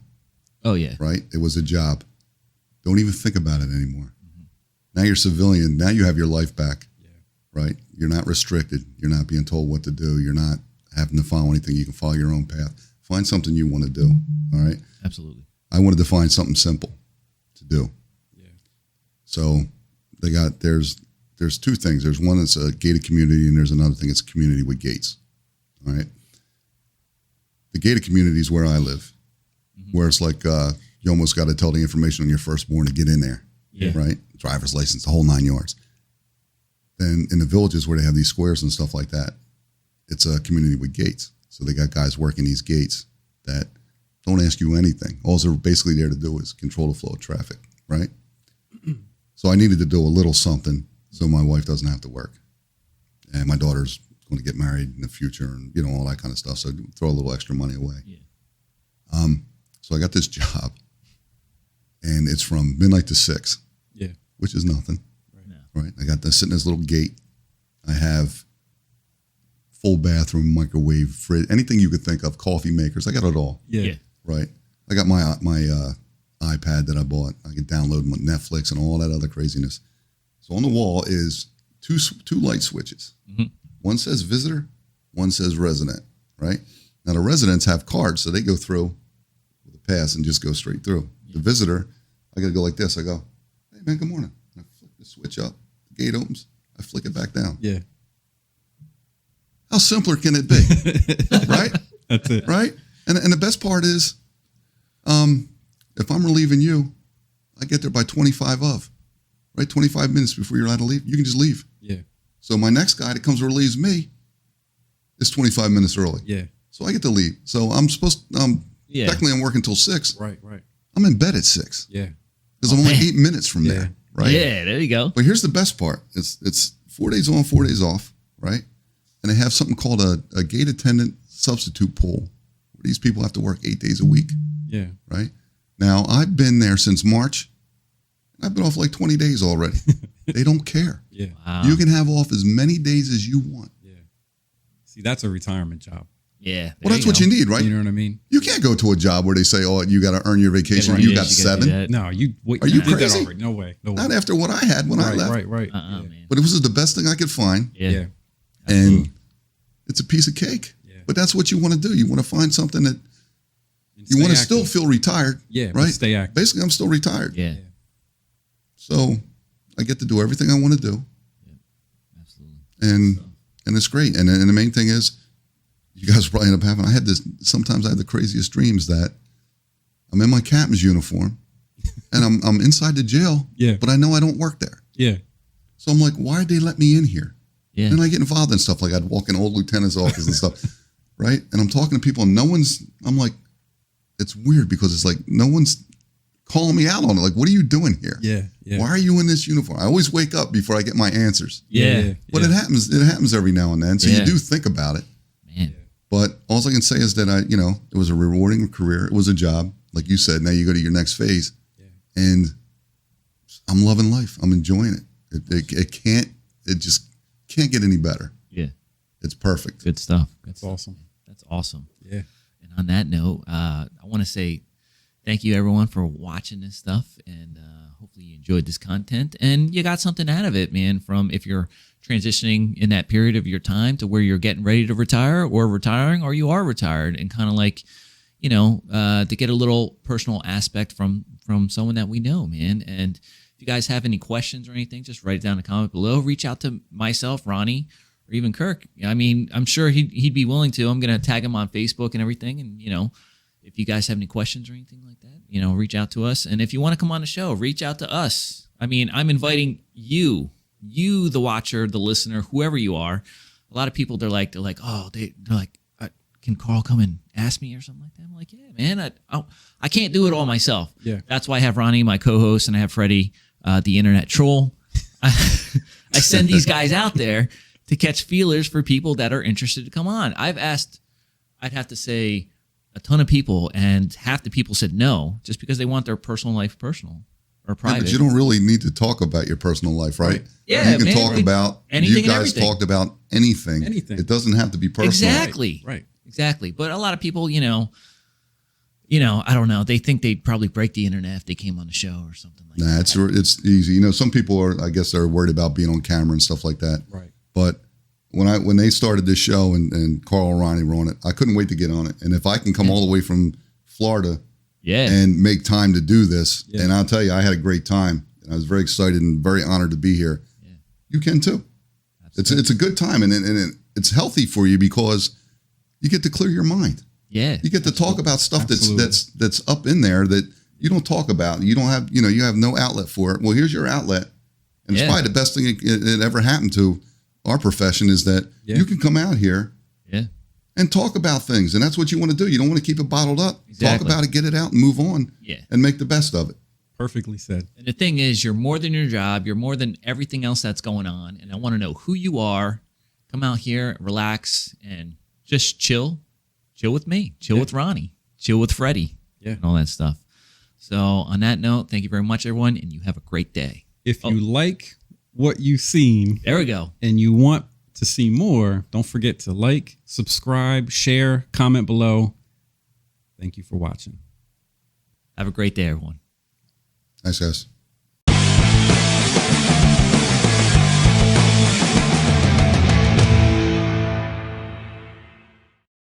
Oh, yeah. right? It was a job. Don't even think about it anymore. Now you're civilian. Now you have your life back, right? You're not restricted. You're not being told what to do. You're not having to follow anything. You can follow your own path. Find something you want to do, all right? Absolutely. I wanted to find something simple to do. Yeah. So there's two things. There's one that's a gated community, and there's another thing. It's a community with gates. All right. The gated community is where I live, where it's like you almost got to tell the information on your firstborn to get in there. Yeah. Right. Driver's license, the whole 9 yards. Then in the villages where they have these squares and stuff like that, it's a community with gates. So they got guys working these gates that don't ask you anything. All they're basically there to do is control the flow of traffic, right? So I needed to do a little something so my wife doesn't have to work. And my daughter's going to get married in the future and, all that kind of stuff. So throw a little extra money away. Yeah. So I got this job, and it's from midnight to 6, Yeah. which is nothing, No. right? I got this sitting in this little gate. I have full bathroom, microwave, fridge, anything you could think of, coffee makers. I got it all. Yeah. Yeah. Right. I got my iPad that I bought. I can download my Netflix and all that other craziness. So on the wall is two light switches. Mhm. One says visitor, one says resident. Right. Now the residents have cards, so they go through with a pass and just go straight through. The visitor, I got to go like this. I go, hey man, good morning. And I flick the switch up. The gate opens. I flick it back down. Yeah. How simpler can it be? Right. That's it. Right. And the best part is, if I'm relieving you, I get there by 25 of, right? 25 minutes before you're allowed to leave. You can just leave. Yeah. So my next guy that comes and relieves me is 25 minutes early. Yeah. So I get to leave. So I'm supposed, Yeah. technically I'm working till 6. Right. Right. I'm in bed at 6 Yeah. because I'm only man. 8 minutes from Yeah. there. Right. Yeah, there you go. But here's the best part. It's 4 days on, 4 days off. Right. And they have something called a gate attendant substitute pool where these people have to work 8 days a week. Yeah. Right. Now, I've been there since March. I've been off like 20 days already. They don't care. Yeah. Yeah. Wow. You can have off as many days as you want. Yeah. See, that's a retirement job. Yeah. Well, that's what you need, right? You know what I mean? You can't go to a job where they say, "Oh, you got to earn your vacation." Right. You Yeah, got you gotta do 7. that. No, you wait. Are you did that crazy? already. No way. No way. Not after what I had when I left. Right. Yeah. Yeah. Man. But it was the best thing I could find, Yeah. Yeah. and it's a piece of cake. Yeah. But that's what you want to do. You want to find something that And you want to stay still active. feel retired. Yeah, but right. stay active. Basically, I'm still retired. Yeah. So I get to do everything I want to do, Absolutely. and it's great. And the main thing is, you guys probably end up having. I had this. Sometimes I had the craziest dreams that I'm in my captain's uniform, and I'm inside the jail. Yeah. But I know I don't work there. Yeah. So I'm like, why did they let me in here? Yeah. And I get involved in stuff like I'd walk in old lieutenant's office and stuff, right? And I'm talking to people, and I'm like, it's weird because it's like no one's calling me out on it. Like, what are you doing here? Yeah. Yeah. Why are you in this uniform? I always wake up before I get my answers. Yeah. But it happens every now and then. So Yeah. you do think about it. Man. But all I can say is that it was a rewarding career. It was a job. Like you said, now you go to your next phase. Yeah. And I'm loving life. I'm enjoying it. It just can't get any better. Yeah. It's perfect. Good stuff. That's awesome. That's awesome. Yeah. And on that note, I want to say thank you everyone for watching this stuff, and hopefully you enjoyed this content and you got something out of it, man. From if you're transitioning in that period of your time to where you're getting ready to retire or retiring, or you are retired, and kind of like, to get a little personal aspect from someone that we know, man. And if you guys have any questions or anything, just write it down in the comment below. Reach out to myself, Ronnie, or even Kirk. I mean, I'm sure he'd be willing to. I'm going to tag him on Facebook and everything. And, if you guys have any questions or anything like that, reach out to us. And if you want to come on the show, reach out to us. I mean, I'm inviting you, the watcher, the listener, whoever you are. A lot of people, they're like, oh, they're like, can Carl come and ask me or something like that? I'm like, yeah, man, I can't do it all myself. Yeah. That's why I have Ronnie, my co-host, and I have Freddie, the internet troll. I send these guys out there to catch feelers for people that are interested to come on. I've asked, I'd have to say, a ton of people, and half the people said no, just because they want their personal life personal or private. Yeah, but you don't really need to talk about your personal life, right? Yeah, you can man, talk about anything you and guys everything. talked about anything. Anything. It doesn't have to be personal. Exactly. Right. Exactly. But a lot of people, I don't know. They think they'd probably break the internet if they came on the show or something like that. Nah, it's easy. Some people are. I guess they're worried about being on camera and stuff like that. Right. But when they started this show and Carl and Ronnie were on it, I couldn't wait to get on it. And if I can come all the way from Florida Yeah. and make time to do this, Yeah. and I'll tell you, I had a great time. And I was very excited and very honored to be here. Yeah. You can too. It's a good time, and it's healthy for you because you get to clear your mind. Yeah. You get to talk about stuff Absolutely. that's up in there that you don't talk about. You don't have, you have no outlet for it. Well, here's your outlet. And it's Yeah. probably the best thing it ever happened to our profession is that Yeah. you can come out here Yeah. and talk about things. And that's what you want to do. You don't want to keep it bottled up. Exactly. Talk about it, get it out, and move on. Yeah. And make the best of it. Perfectly said. And the thing is, you're more than your job. You're more than everything else that's going on. And I want to know who you are. Come out here, relax, and just chill. Chill with me. Chill with Ronnie. Chill with Freddie. Yeah. And all that stuff. So on that note, thank you very much, everyone, and you have a great day. If you like what you've seen There we go. and you want to see more, don't forget to like, subscribe, share, comment below. Thank you for watching. Have a great day, everyone. Thanks, guys.